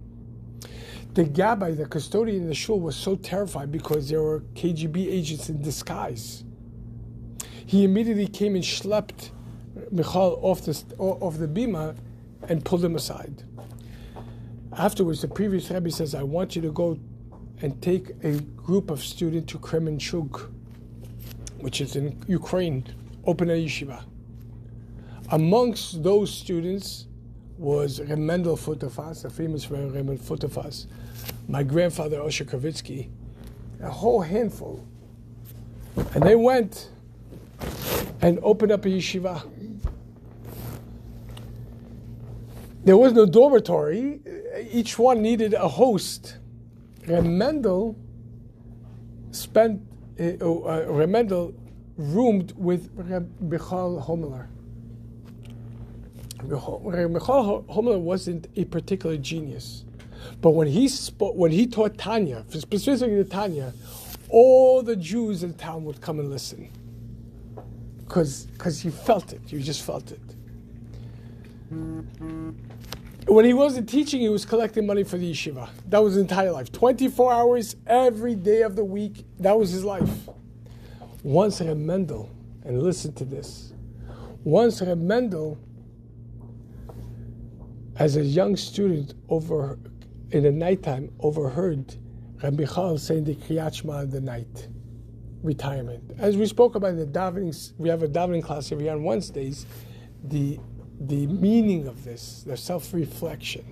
The gabbai, the custodian in the shul, was so terrified because there were KGB agents in disguise. He immediately came and schlepped Michal off the bima and pulled him aside. Afterwards, the previous Rebbe says, I want you to go and take a group of students to Kremenchug, which is in Ukraine, open a yeshiva. Amongst those students was Reb Mendel Futterfass, the famous Reb Mendel Futterfass, my grandfather Osher Kravitsky, a whole handful. And they went and opened up a yeshiva. There was no dormitory. Each one needed a host. Reb Mendel roomed with Reb Michal Homeler. Reb Michal Homeler wasn't a particular genius, but when he taught Tanya, specifically the Tanya, all the Jews in town would come and listen, because you felt it. You just felt it. When he wasn't teaching, he was collecting money for the yeshiva. That was his entire life. 24 hours every day of the week. That was his life. Once Reb Mendel, and listen to this, once Reb Mendel, as a young student, in the nighttime, overheard Rabbi Michal saying the Kriyat Shema in the night, retirement. As we spoke about in the davening, we have a davening class every year on Wednesdays, the meaning of this, the self-reflection.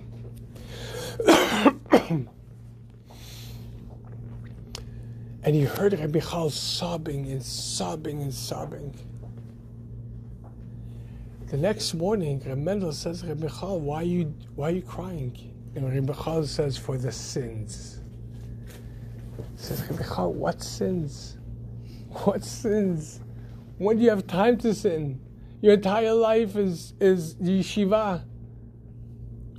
And he heard Rabbi Michal sobbing and sobbing and sobbing. The next morning, Reb Mendel says, Reb Michal, why are you crying? And Reb Michal says, for the sins. He says, Reb Michal, what sins? What sins? When do you have time to sin? Your entire life is yeshiva.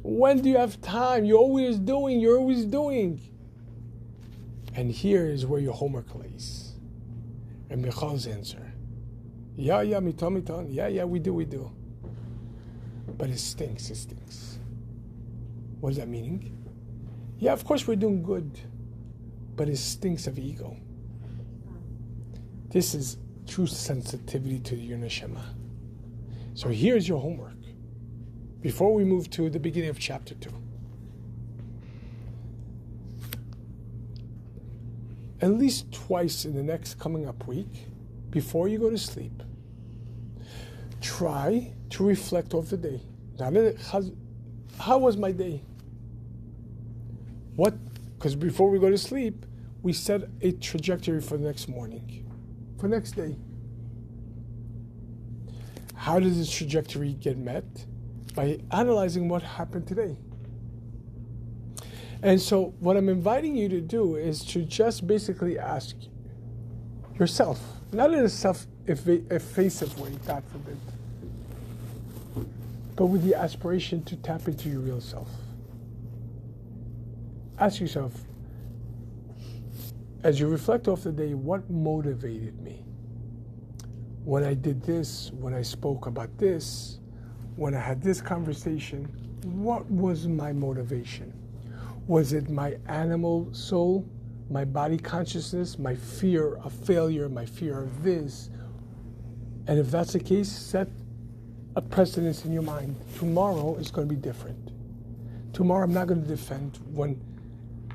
When do you have time? You're always doing. And here is where your homework lays. And Michal's answer. Yeah, miton. Yeah, we do. But it stinks. What is that meaning? Yeah, of course we're doing good, but it stinks of ego. This is true sensitivity to the Neshama. So here's your homework. Before we move to the beginning of chapter 2. At least twice in the next coming up week, before you go to sleep, try to reflect off the day. How was my day? What? Because before we go to sleep, we set a trajectory for the next morning, for next day. How does this trajectory get met? By analyzing what happened today. And so what I'm inviting you to do is to just basically ask yourself, not in a self-effacing way, God forbid, but with the aspiration to tap into your real self. Ask yourself, as you reflect off the day, what motivated me? When I did this, when I spoke about this, when I had this conversation, what was my motivation? Was it my animal soul, my body consciousness, my fear of failure, my fear of this? And if that's the case, set a precedence in your mind. Tomorrow is going to be different. Tomorrow I'm not going to defend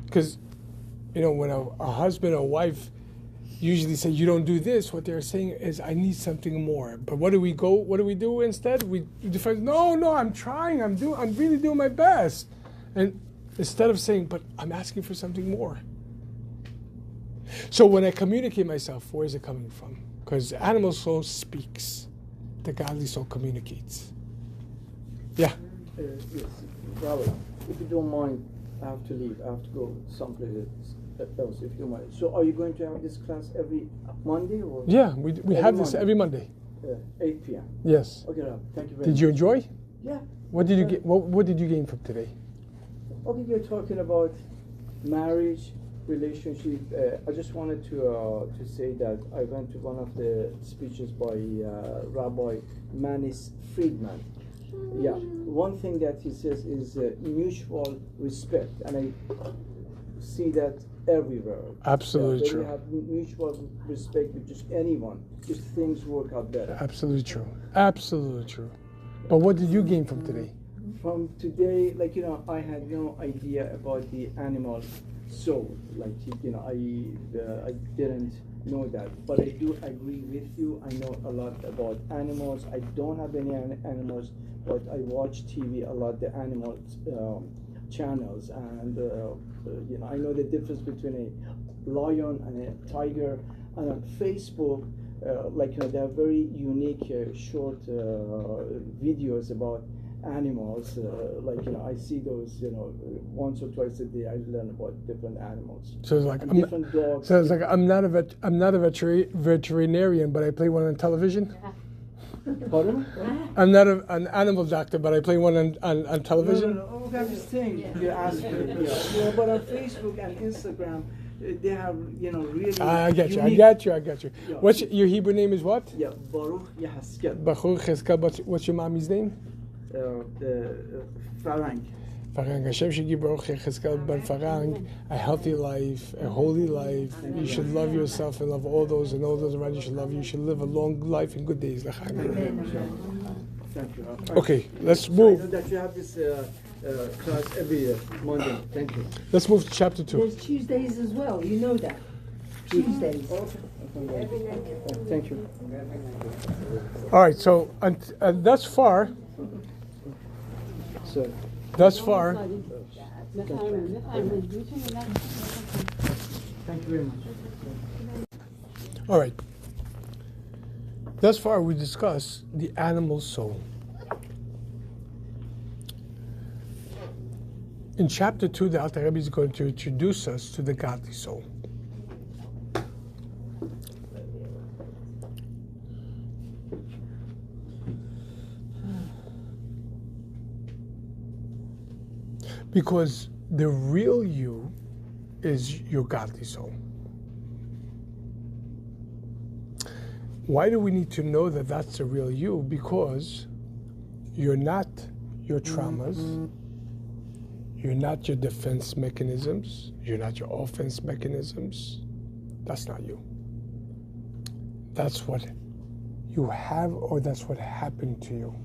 because when a husband or wife usually say you don't do this, what they're saying is I need something more. But what do we do instead? We defend. No, I'm trying. I'm really doing my best. And instead of saying, but I'm asking for something more. So when I communicate myself, where is it coming from? Because the animal soul speaks. The godly soul communicates. Yeah. Yes, Robert, if you don't mind, I have to leave. I have to go someplace else, if you don't mind. So are you going to have this class every Monday? Or yeah, we have this every Monday. 8 p.m. Yes. Okay, Rob, thank you very much. Did you enjoy? Yeah. What did you get? What did you gain from today? Okay, you're talking about marriage, relationship. I just wanted to say that I went to one of the speeches by Rabbi Manis Friedman. Yeah, one thing that he says is mutual respect, and see that everywhere. Absolutely true. When you have mutual respect with just anyone, just things work out better. Absolutely true. Absolutely true. But what did you gain from today? From today, I had no idea about the animal soul. I didn't know that. But I do agree with you. I know a lot about animals. I don't have any animals, but I watch TV a lot, the animal channels, and I know the difference between a lion and a tiger. And on Facebook, they have very unique short videos about animals. I see those once or twice a day. I learn about different animals. So it's like different dogs. So it's like I'm not a veterinarian, but I play one on television. Pardon? I'm not an animal doctor, but I play one on television. No. Oh, that's the thing. You asked me. But on Facebook and Instagram, they have really. I get you. unique- I get you. Yeah. What's your Hebrew name? Is what? Yeah, Baruch Yehaskel. Baruch Cheskel. What's your mommy's name? Farang. Farang. Hashem should give Baruch Cheskel ben Farang a healthy life, a holy life. You should love yourself and love all those around you should love you. You should live a long life and good days. Thank you. Okay, let's I know move. that you have this class every Monday. Thank you. Let's move to chapter 2. There's Tuesdays as well, you know that. Tuesdays. Thank you. All right, so thus far, So, Thus far, thank you very much. all right. Thus far, we discussed the animal soul. In chapter 2, the Alter Rebbe is going to introduce us to the godly soul. Because the real you is your godly soul. Why do we need to know that that's the real you? Because you're not your traumas, you're not your defense mechanisms, you're not your offense mechanisms. That's not you. That's what you have, or that's what happened to you.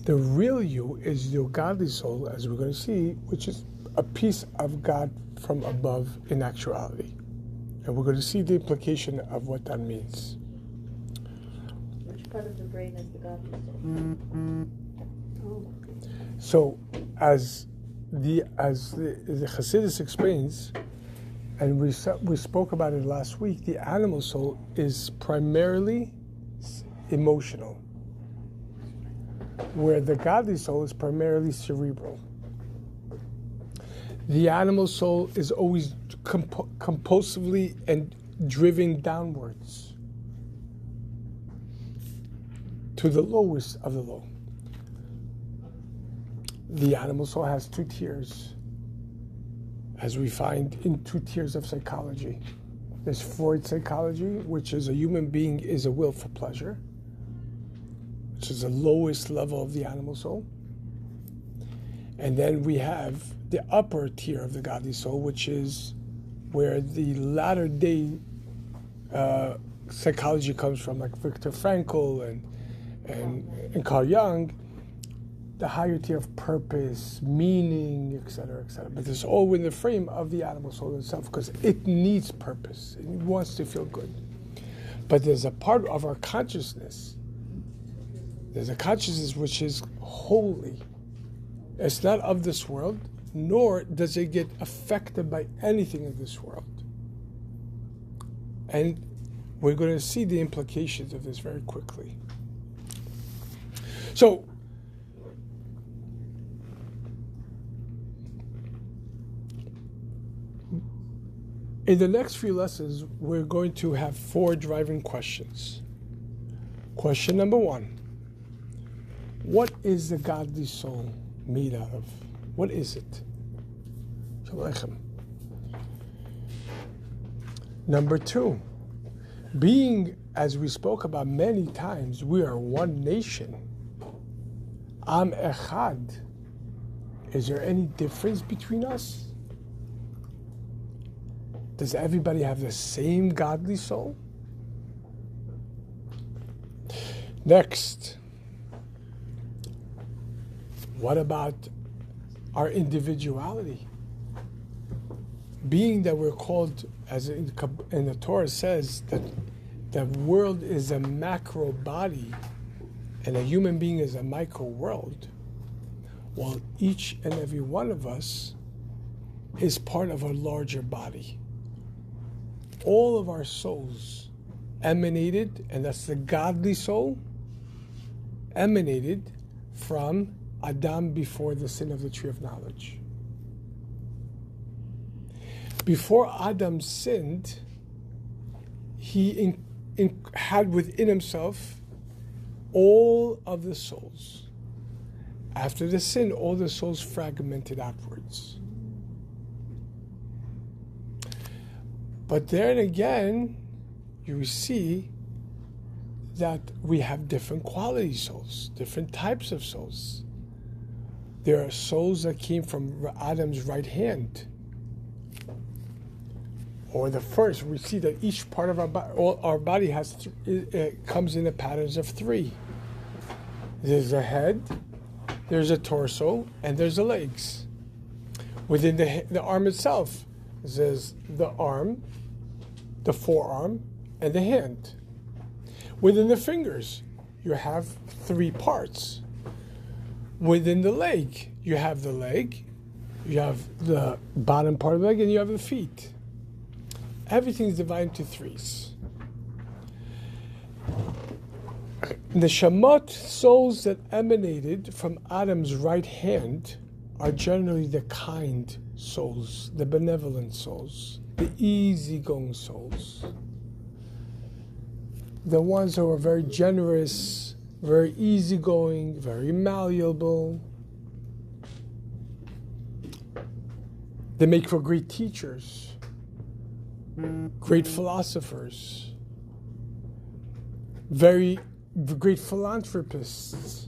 The real you is your godly soul, as we're going to see, which is a piece of God from above in actuality. And we're going to see the implication of what that means. Which part of the brain is the godly soul? So, as the Chassidus explains, and we spoke about it last week, the animal soul is primarily emotional, where the godly soul is primarily cerebral. The animal soul is always compulsively and driven downwards to the lowest of the low. The animal soul has 2 tiers, as we find in 2 tiers of psychology. There's Freud's psychology, which is a human being is a will for pleasure, which is the lowest level of the animal soul. And then we have the upper tier of the godly soul, which is where the latter day psychology comes from, like Viktor Frankl and Carl Jung, the higher tier of purpose, meaning, etc., etc. But it's all within the frame of the animal soul itself, because it needs purpose. It wants to feel good. But there's a part of our consciousness, there's a consciousness which is holy. It's not of this world, nor does it get affected by anything in this world. And we're going to see the implications of this very quickly. So, in the next few lessons, we're going to have 4 driving questions. Question number 1. What is the godly soul made out of? What is it? Shalom. Number 2. Being, as we spoke about many times, we are one nation. Am Echad. Is there any difference between us? Does everybody have the same godly soul? Next, what about our individuality? Being that we're called, as in the Torah says, that the world is a macro body and a human being is a micro world, while each and every one of us is part of a larger body. All of our souls emanated, and that's the godly soul, emanated from Adam before the sin of the tree of knowledge. Before Adam sinned, he had within himself all of the souls. After the sin, all the souls fragmented outwards. But then again, you see that we have different quality souls, different types of souls. There are souls that came from Adam's right hand, or the first. We see that each part of our body has comes in the patterns of three. There's a head, there's a torso, and there's the legs. Within the arm itself, there's the arm, the forearm, and the hand. Within the fingers, you have three parts. Within the leg, you have the leg, you have the bottom part of the leg, and you have the feet. Everything is divided into threes. The Shamot souls that emanated from Adam's right hand are generally the kind souls, the benevolent souls, the easygoing souls. The ones who are very generous, very easygoing, very malleable. They make for great teachers, great philosophers, very great philanthropists.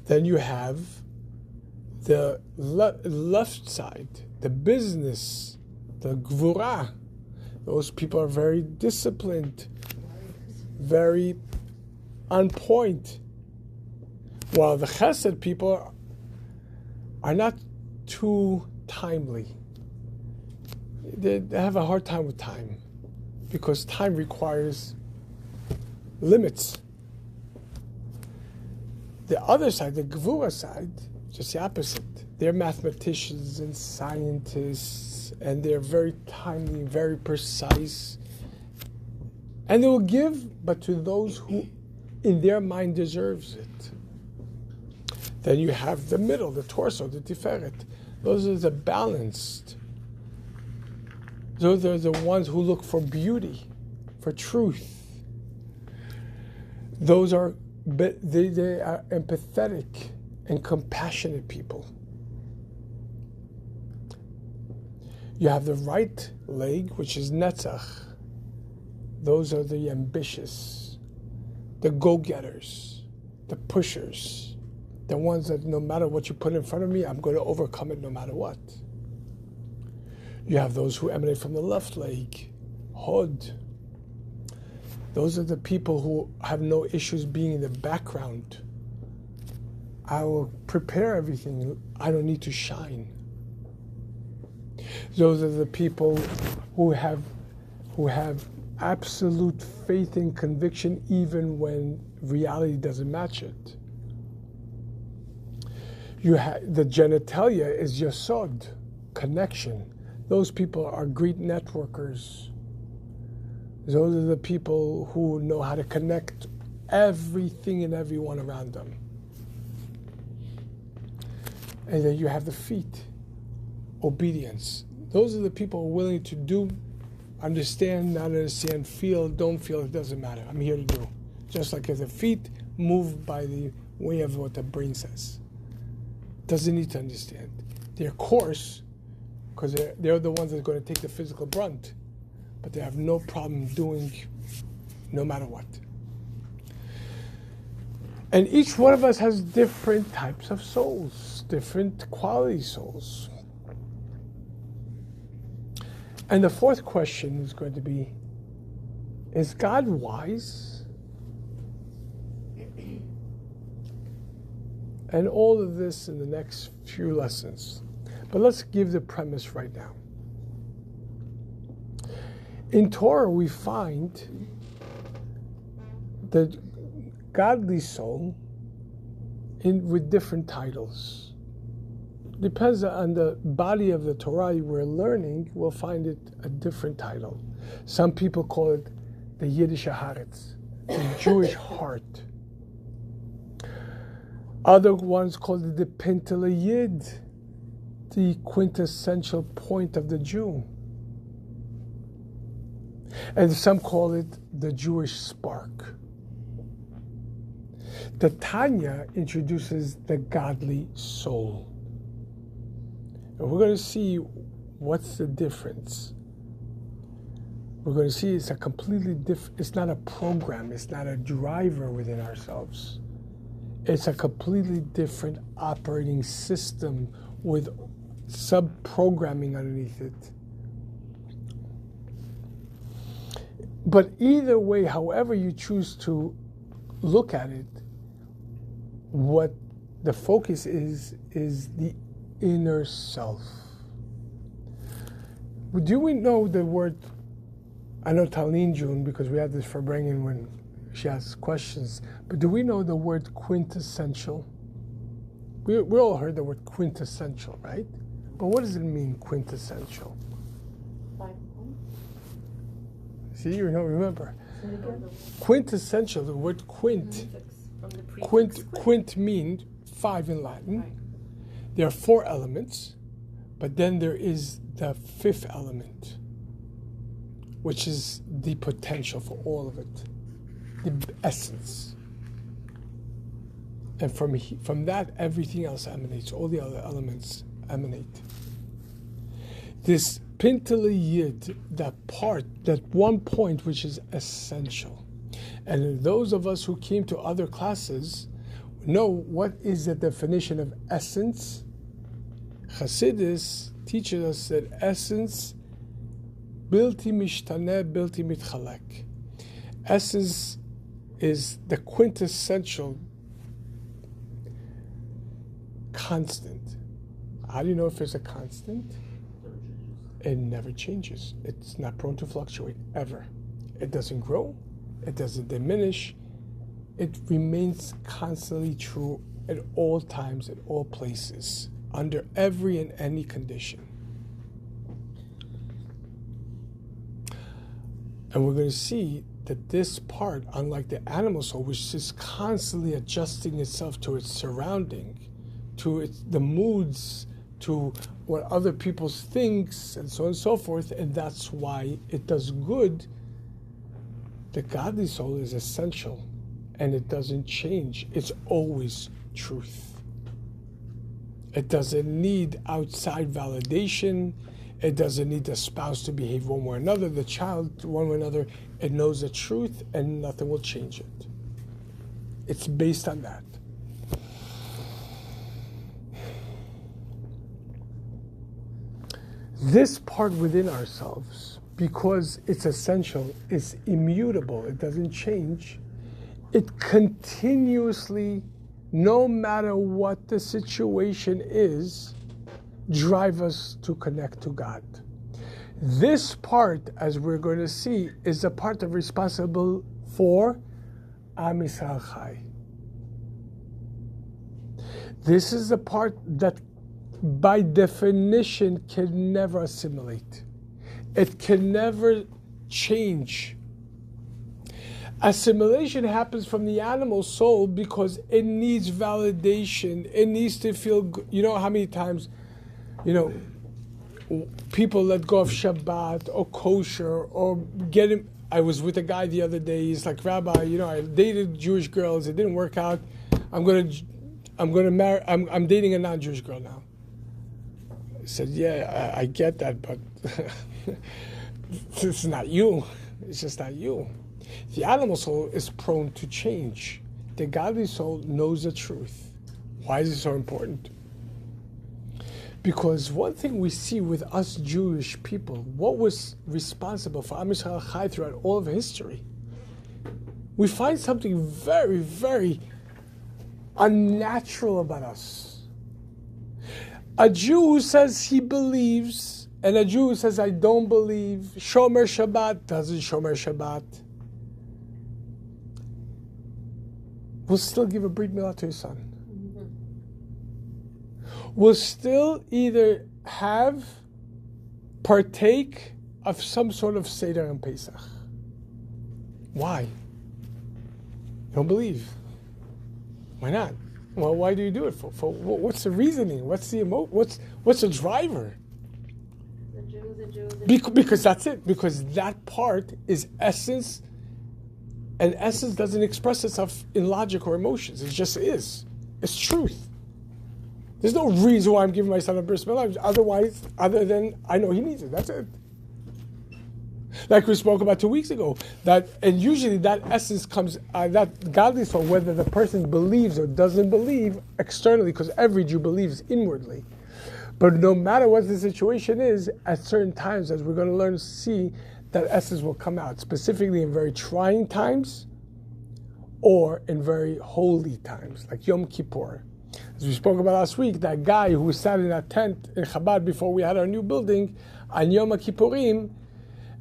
Then you have the left side, the business, the gvura. Those people are very disciplined, very on point. While the chesed people are not too timely. They have a hard time with time because time requires limits. The other side, the gvura side, just the opposite. They're mathematicians and scientists, and they're very timely, very precise. And they will give, but to those who in their mind deserves it. Then you have the middle, the torso, the tiferet. Those are the balanced. Those are the ones who look for beauty, for truth. Those are, they are empathetic and compassionate people. You have the right leg, which is netzach. Those are the ambitious, the go-getters, the pushers, the ones that no matter what you put in front of me, I'm going to overcome it no matter what. You have those who emanate from the left leg, hod. Those are the people who have no issues being in the background. I will prepare everything. I don't need to shine. Those are the people who have absolute faith and conviction even when reality doesn't match it. The genitalia is yesod, connection. Those people are great networkers. Those are the people who know how to connect everything and everyone around them. And then you have the feet, obedience. Those are the people who are willing to do, understand, not understand, feel, don't feel, it doesn't matter. I'm here to do. Just like if the feet move by the way of what the brain says. Doesn't need to understand. They're coarse, because they're the ones that are going to take the physical brunt. But they have no problem doing no matter what. And each one of us has different types of souls, different quality souls. And the fourth question is going to be, is God wise? And all of this in the next few lessons. But let's give the premise right now. In Torah, we find the godly soul with different titles. Depends on the body of the Torah we're learning, we'll find it a different title. Some people call it the Yiddish Haaretz, the Jewish heart. Other ones call it the Pintele Yid, the quintessential point of the Jew. And some call it the Jewish spark. The Tanya introduces the godly soul. And we're going to see what's the difference. We're going to see it's a completely different, it's not a program, it's not a driver within ourselves. It's a completely different operating system with sub-programming underneath it. But either way, however you choose to look at it, what the focus is the inner self. Do we know the word, I know Talene June, because we had this for bringing when she asks questions, but do we know the word quintessential? We all heard the word quintessential, right? But what does it mean, quintessential? 5 points. See, you don't remember. Quintessential, the word quint. From the prefix Quint means 5 in Latin. Right. There are 4 elements, but then there is the 5th element, which is the potential for all of it, the essence. And from that, everything else emanates. All the other elements emanate. This Pintele Yid, that one point which is essential. And those of us who came to other classes know what is the definition of essence. Chassidus teaches us that essence, bilti mishtaneh, bilti mitchalek. Essence is the quintessential constant. How do you know if it's a constant? It never changes. It's not prone to fluctuate, ever. It doesn't grow. It doesn't diminish. It remains constantly true at all times, at all places, under every and any condition. And we're going to see that this part, unlike the animal soul, which is constantly adjusting itself to its surrounding, to the moods, to what other people thinks, and so on and so forth, and that's why it does good. The godly soul is essential, and it doesn't change. It's always truth. It doesn't need outside validation. It doesn't need the spouse to behave one way or another, the child one way or another. It knows the truth, and nothing will change it. It's based on that. This part within ourselves, because it's essential, it's immutable, it doesn't change, it continuously, no matter what the situation is, drive us to connect to God. This part, as we're going to see, is the part of responsible for Yisrael Chai. This is the part that by definition can never assimilate. It can never change. Assimilation happens from the animal soul because it needs validation. It needs to feel good. You know how many times, people let go of Shabbat or kosher or get him. I was with a guy the other day. He's like, Rabbi, I dated Jewish girls. It didn't work out. I'm gonna marry. I'm dating a non-Jewish girl now. I said, yeah, I get that, but it's not you. It's just not you. The animal soul is prone to change. The godly soul knows the truth. Why is it so important? Because one thing we see with us Jewish people, what was responsible for Am Yisrael Chai throughout all of history, we find something very, very unnatural about us. A Jew who says he believes, and a Jew who says I don't believe, Shomer Shabbat, doesn't Shomer Shabbat, will still give a Brit Milah to his son. Will still either partake of some sort of Seder and Pesach. Why? You don't believe. Why not? Well, why do you do it for? What's the reasoning? What's the what's the driver? The Jews. Because that's it. Because that part is essence, and essence doesn't express itself in logic or emotions. It just is. It's truth. There's no reason why I'm giving my son a bris milah other than I know he needs it. That's it. Like we spoke about 2 weeks ago, and usually that essence comes, that godly soul, whether the person believes or doesn't believe externally, because every Jew believes inwardly. But no matter what the situation is, at certain times, as we're going to learn to see, that essence will come out, specifically in very trying times or in very holy times, like Yom Kippur. As we spoke about last week, that guy who sat in that tent in Chabad before we had our new building on Yom Kippurim,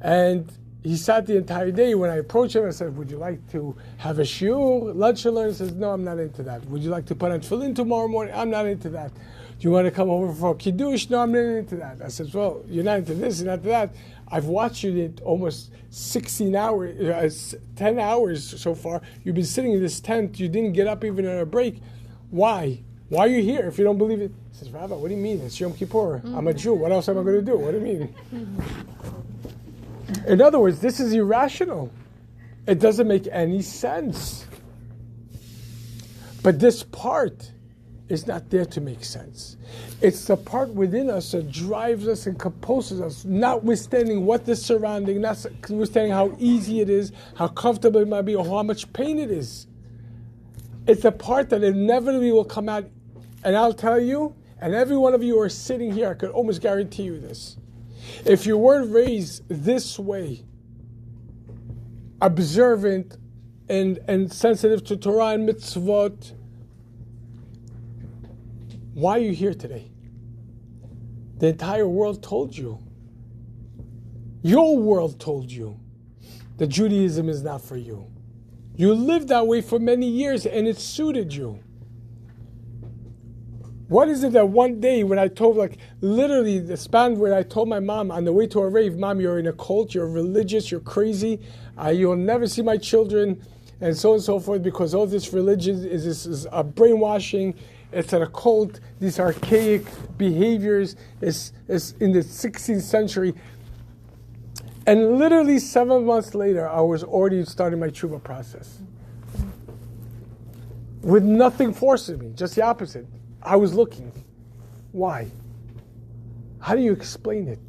and he sat the entire day. When I approached him, I said, would you like to have a shiur, lunch and learn? He says, no, I'm not into that. Would you like to put on tefillin tomorrow morning? I'm not into that. Do you want to come over for a kiddush? No, I'm not into that. I said, well, you're not into this, you're not into that. I've watched you it almost 16 hours, 10 hours so far. You've been sitting in this tent. You didn't get up even on a break. Why? Why are you here if you don't believe it? He says, Rabbi, what do you mean? It's Yom Kippur. I'm a Jew. What else am I going to do? What do you mean? In other words, this is irrational. It doesn't make any sense. But this part is not there to make sense. It's the part within us that drives us and composes us, notwithstanding what the surrounding, notwithstanding how easy it is, how comfortable it might be, or how much pain it is. It's a part that inevitably will come out. And I'll tell you, and every one of you who are sitting here, I could almost guarantee you this. If you weren't raised this way, observant and sensitive to Torah and mitzvot, why are you here today? The entire world told you. Your world told you that Judaism is not for you. You lived that way for many years and it suited you. What is it that one day when I told, literally the span where I told my mom on the way to a rave, Mom, you're in a cult, you're religious, you're crazy, you'll never see my children, and so on and so forth, because all this religion is a brainwashing, it's an occult, these archaic behaviors, is in the 16th century. And literally 7 months later, I was already starting my tshuva process. With nothing forcing me, just the opposite. I was looking. Why? How do you explain it?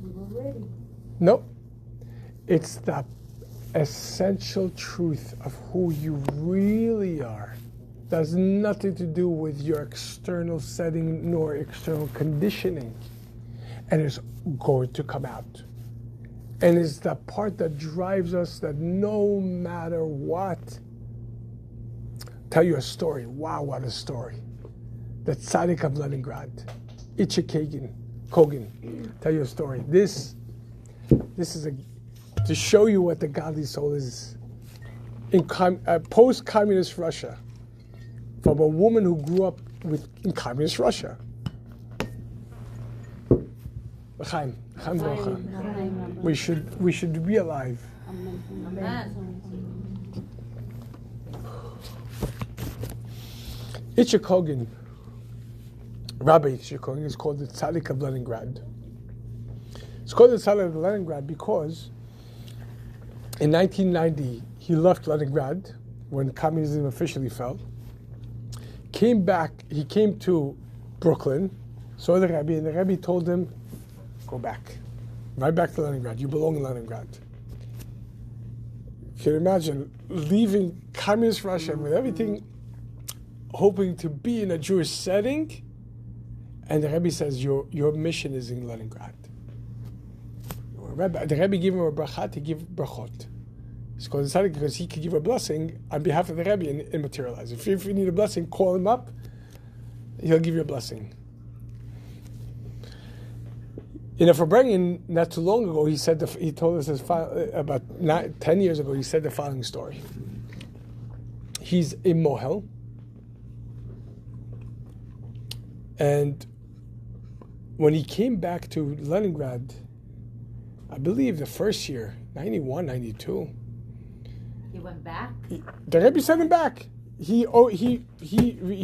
You were ready. No. It's the essential truth of who you really are. It has nothing to do with your external setting nor external conditioning. And it's going to come out. And it's the part that drives us that no matter what. Tell you a story. Wow, what a story. The Tzaddik of Leningrad, Itzhak Kogan. Tell you a story. This is to show you what the godly soul is. In post-communist Russia, from a woman who grew up in communist Russia. L'chaim. L'chaim Brocha. We should be alive. Itzhak Kogan, Rabbi Itzhak Kogan, is called the Tzaddik of Leningrad. It's called the Tzaddik of Leningrad because in 1990 he left Leningrad when communism officially fell. He came to Brooklyn, saw the Rebbe, and the Rebbe told him, go back. Right back to Leningrad. You belong in Leningrad. You can imagine leaving communist Russia with everything, hoping to be in a Jewish setting, And the Rebbe says, your mission is in Leningrad. The Rebbe gave him a bracha to give brachot. He's called tzaddik because he could give a blessing on behalf of the Rebbe and materialize. If you need a blessing, call him up. He'll give you a blessing. In a Farbrengen, not too long ago, he told us about 10 years ago, he said the following story. He's a mohel, and when he came back to Leningrad, I believe the first year, 91, 92. He went back? The Rebbe sent him back. He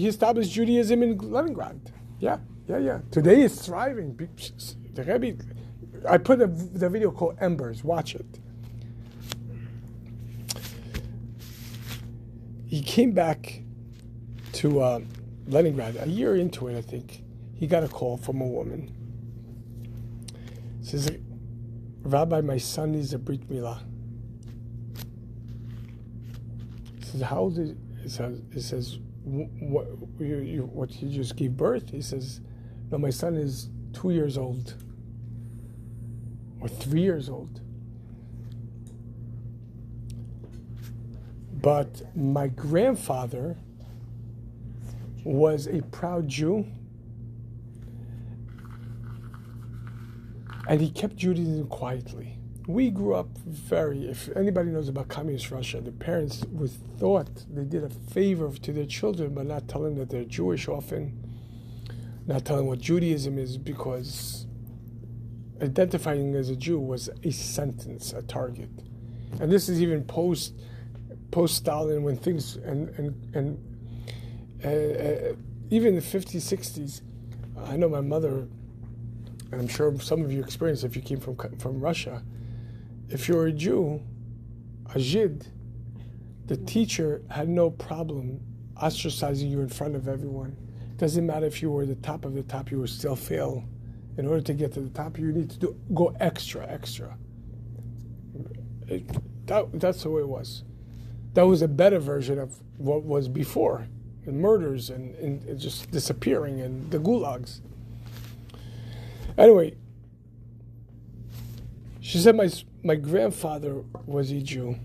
established Judaism in Leningrad. Yeah. Today it's thriving. The Rebbe, I put the video called Embers. Watch it. He came back to Leningrad a year into it, I think. He got a call from a woman. Says, Rabbi, my son needs a Brit Milah. He says, how old is he? He says, what you just gave birth? He says, no, my son is 2 years old. Or 3 years old. But my grandfather was a proud Jew, and he kept Judaism quietly. We grew up if anybody knows about communist Russia, the parents thought they did a favor to their children by not telling that they're Jewish often, not telling what Judaism is, because identifying as a Jew was a sentence, a target. And this is even post-Stalin, when things, and even the 50s, 60s, I know my mother, and I'm sure some of you experienced if you came from Russia, if you're a Jew, a Jid, the teacher had no problem ostracizing you in front of everyone. Doesn't matter if you were the top of the top, you would still fail. In order to get to the top, you need to go extra. That's the way it was. That was a better version of what was before, and murders and just disappearing and the gulags. Anyway, she said my grandfather was a Jew.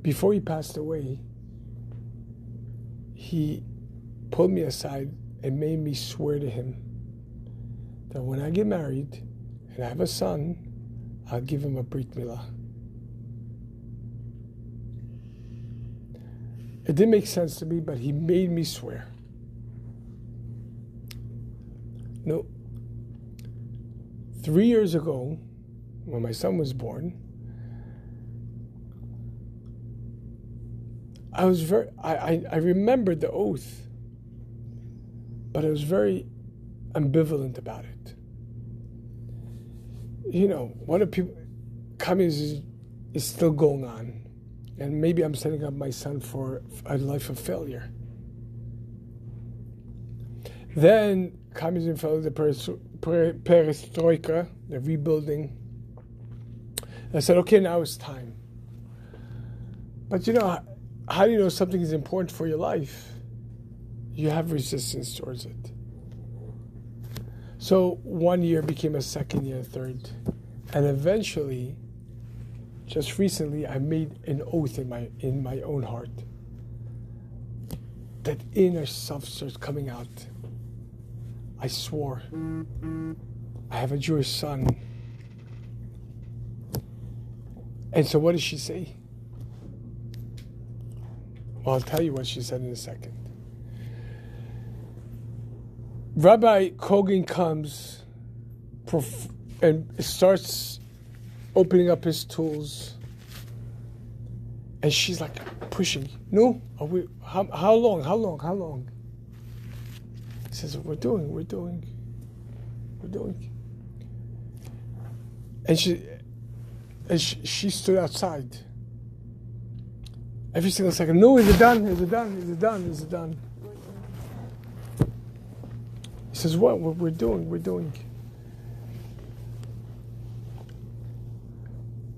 Before he passed away, he pulled me aside and made me swear to him that when I get married and I have a son, I'll give him a Brit Milah. It didn't make sense to me, but he made me swear. No. 3 years ago, when my son was born, I remembered the oath, but I was very ambivalent about it. You know, communism is still going on, and maybe I'm setting up my son for a life of failure. Then communism fell, the perestroika, the rebuilding. I said, okay, now it's time. But you know, how do you know something is important for your life? You have resistance towards it. So 1 year became a second year, a third. And eventually, just recently, I made an oath in my own heart. That inner self starts coming out. I swore. I have a Jewish son. And so what did she say? Well, I'll tell you what she said in a second. Rabbi Kogan comes and starts opening up his tools. And she's like pushing. No? How long? He says, we're doing. And she stood outside. Every single second, no, is it done? He says, what? We're doing.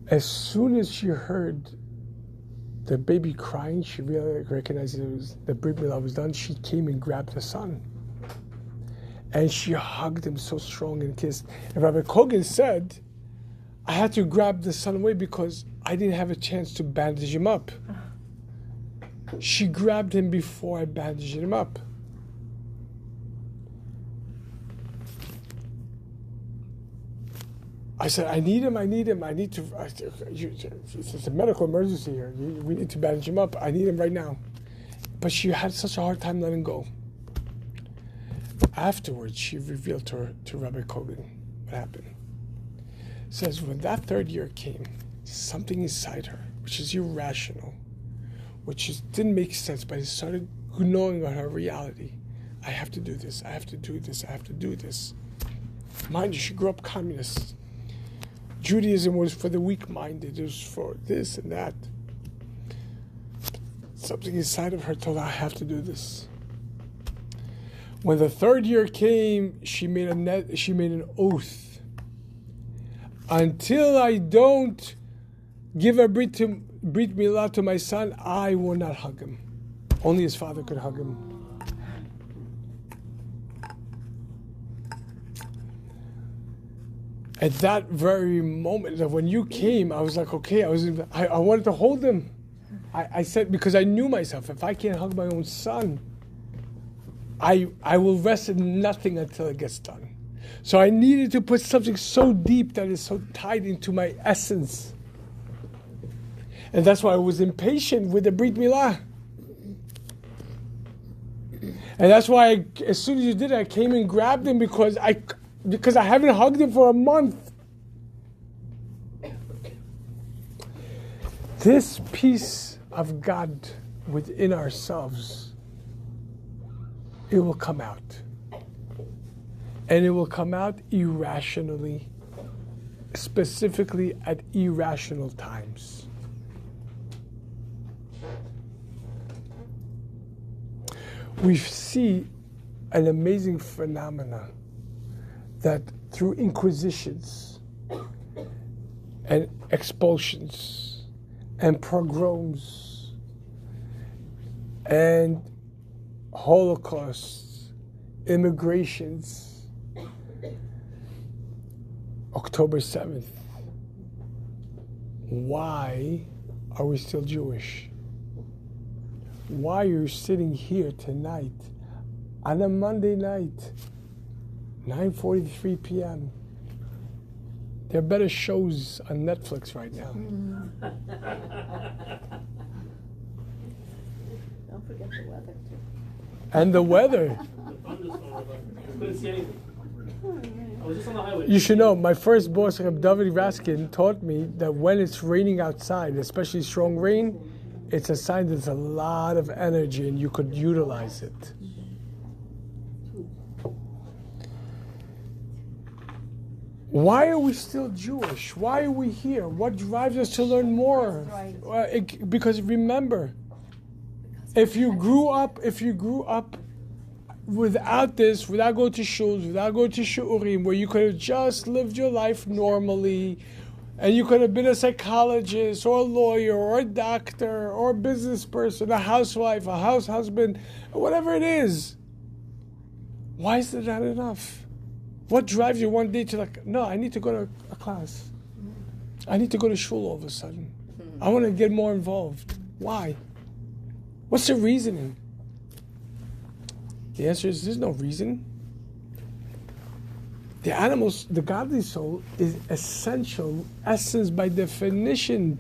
As soon as she heard the baby crying, she really recognized the Brit Milah was done. She came and grabbed the son. And she hugged him so strong and kissed. And Rabbi Kogan said, I had to grab the son away because I didn't have a chance to bandage him up. She grabbed him before I bandaged him up. I said, I need him. It's a medical emergency here. We need to bandage him up. I need him right now. But she had such a hard time letting go. Afterwards, she revealed to Rabbi Kogan what happened. Says, when that third year came, something inside her, which is irrational, didn't make sense, but it started gnawing on her reality. I have to do this. I have to do this. I have to do this. Mind you, she grew up communist. Judaism was for the weak-minded. It was for this and that. Something inside of her told her, I have to do this. When the third year came, she made an oath. Until I don't give a brit milah to my son, I will not hug him. Only his father could hug him. At that very moment, when you came, I was like, okay, I wanted to hold him. I said, because I knew myself, if I can't hug my own son, I will rest in nothing until it gets done. So I needed to put something so deep that is so tied into my essence. And that's why I was impatient with the Brit Milah. And that's why as soon as you did it, I came and grabbed him because I haven't hugged him for a month. This piece of God within ourselves, it will come out. And it will come out irrationally, specifically at irrational times. We see an amazing phenomena that through inquisitions and expulsions and pogroms and holocausts, immigrations, October 7th. Why are we still Jewish? Why are you sitting here tonight on a Monday night, 9:43 p.m.? There are better shows on Netflix right now. Don't forget the weather, too. And the weather. Couldn't see anything. I was just on the highway. You should know, my first boss, Reb David Raskin, taught me that when it's raining outside, especially strong rain, it's a sign there's a lot of energy and you could utilize it. Why are we still Jewish? Why are we here? What drives us to learn more? Because remember, if you grew up without this, without going to shuls, without going to shiurim, where you could have just lived your life normally, and you could have been a psychologist or a lawyer or a doctor or a business person, a housewife, a house husband, whatever it is, why is that not enough? What drives you one day to no, I need to go to a class. I need to go to shul all of a sudden. I want to get more involved. Why? What's the reasoning? The answer is there's no reason. The animals, the godly soul is essential. Essence by definition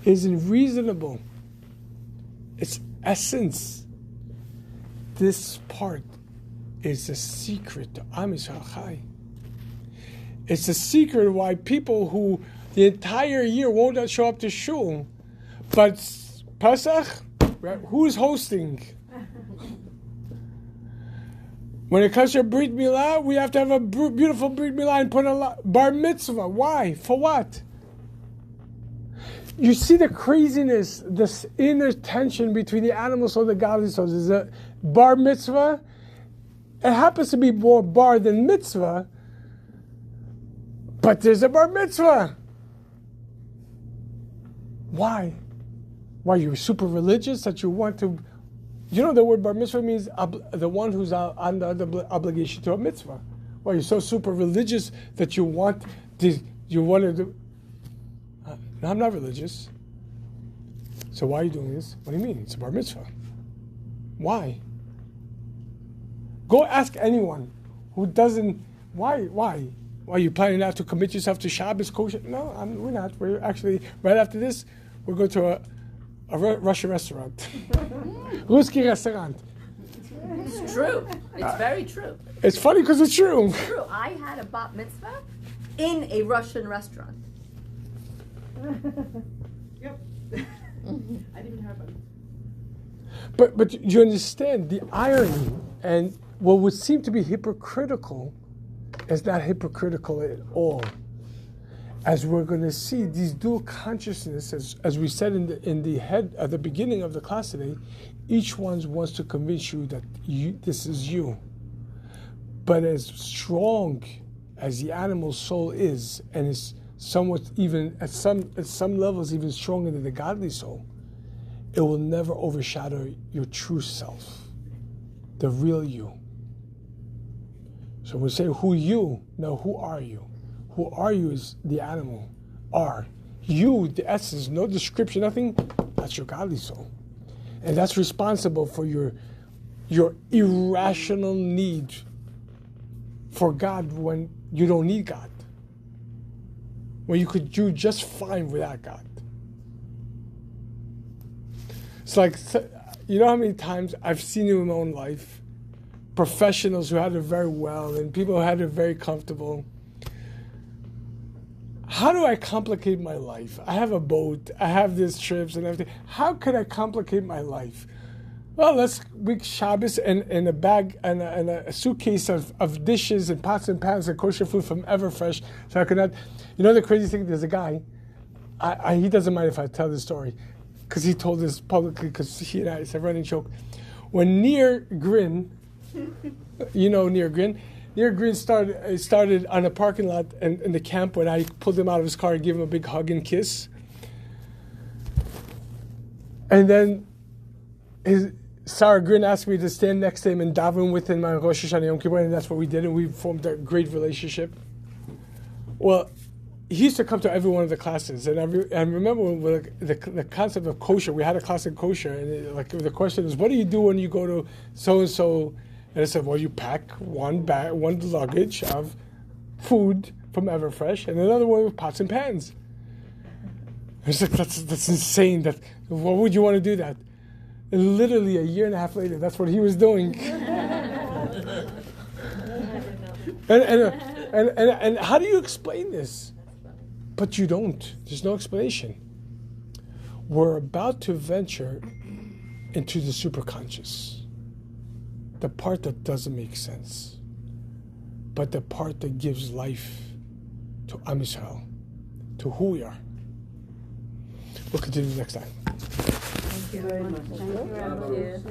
isn't reasonable. It's essence. This part is a secret to Yisrael Chai. It's a secret why people who the entire year won't show up to shul, but Pesach, who's hosting? When it comes to Brit Milah, we have to have a beautiful Brit Milah and put a bar mitzvah. Why? For what? You see the craziness, this inner tension between the animal soul and the godly soul. There's a bar mitzvah. It happens to be more bar than mitzvah, but there's a bar mitzvah. Why? Why, you're super religious that you want to You know, the word bar mitzvah means the one who's under the obligation to a mitzvah. Well, you're so super religious that you want to do. No, I'm not religious. So why are you doing this? What do you mean? It's a bar mitzvah. Why? Go ask anyone who doesn't. Why? Are you planning now to commit yourself to Shabbos kosher? No, we're not. We're actually, right after this, we're going to a Russian restaurant. Ruski restaurant. It's true. It's very true. It's funny because it's true. It's true. I had a bat mitzvah in a Russian restaurant. Yep. I didn't have one. But you understand the irony, and what would seem to be hypocritical is not hypocritical at all. As we're going to see, these dual consciousness, as we said in the head at the beginning of the class today, each one wants to convince you that this is you. But as strong as the animal soul is, and is somewhat even at some levels even stronger than the godly soul, it will never overshadow your true self, the real you. So we say, who you? No, who are you? Who are you is the animal. Are. You, the essence, no description, nothing, that's your godly soul. And that's responsible for your irrational need for God when you don't need God. When you could do just fine without God. It's like, you know how many times I've seen in my own life, professionals who had it very well and people who had it very comfortable. How do I complicate my life? I have a boat, I have these trips and everything. How could I complicate my life? Well, let's make Shabbos and a bag and a suitcase of dishes and pots and pans and kosher food from Everfresh. So I could not. You know the crazy thing? There's a guy. He doesn't mind if I tell this story, because he told this publicly. Because he and I, it's a running joke. When Nir Grin, you know Nir Grin. Nir Grin started on a parking lot in the camp when I pulled him out of his car and gave him a big hug and kiss. And then Sarah Grin asked me to stand next to him and daven with him on Rosh Hashanah Yom Kippur, and that's what we did, and we formed a great relationship. Well, he used to come to every one of the classes, and I remember when the concept of kosher, we had a class in kosher, and the question is, what do you do when you go to so-and-so? And I said, well, you pack one luggage of food from Everfresh and another one with pots and pans. I said, that's insane. Why would you want to do that? And literally a year and a half later, that's what he was doing. and how do you explain this? But you don't. There's no explanation. We're about to venture into the superconscious. The part that doesn't make sense, but the part that gives life to Am Yisrael, to who we are. We'll continue next time. Thank you very much. Thank you.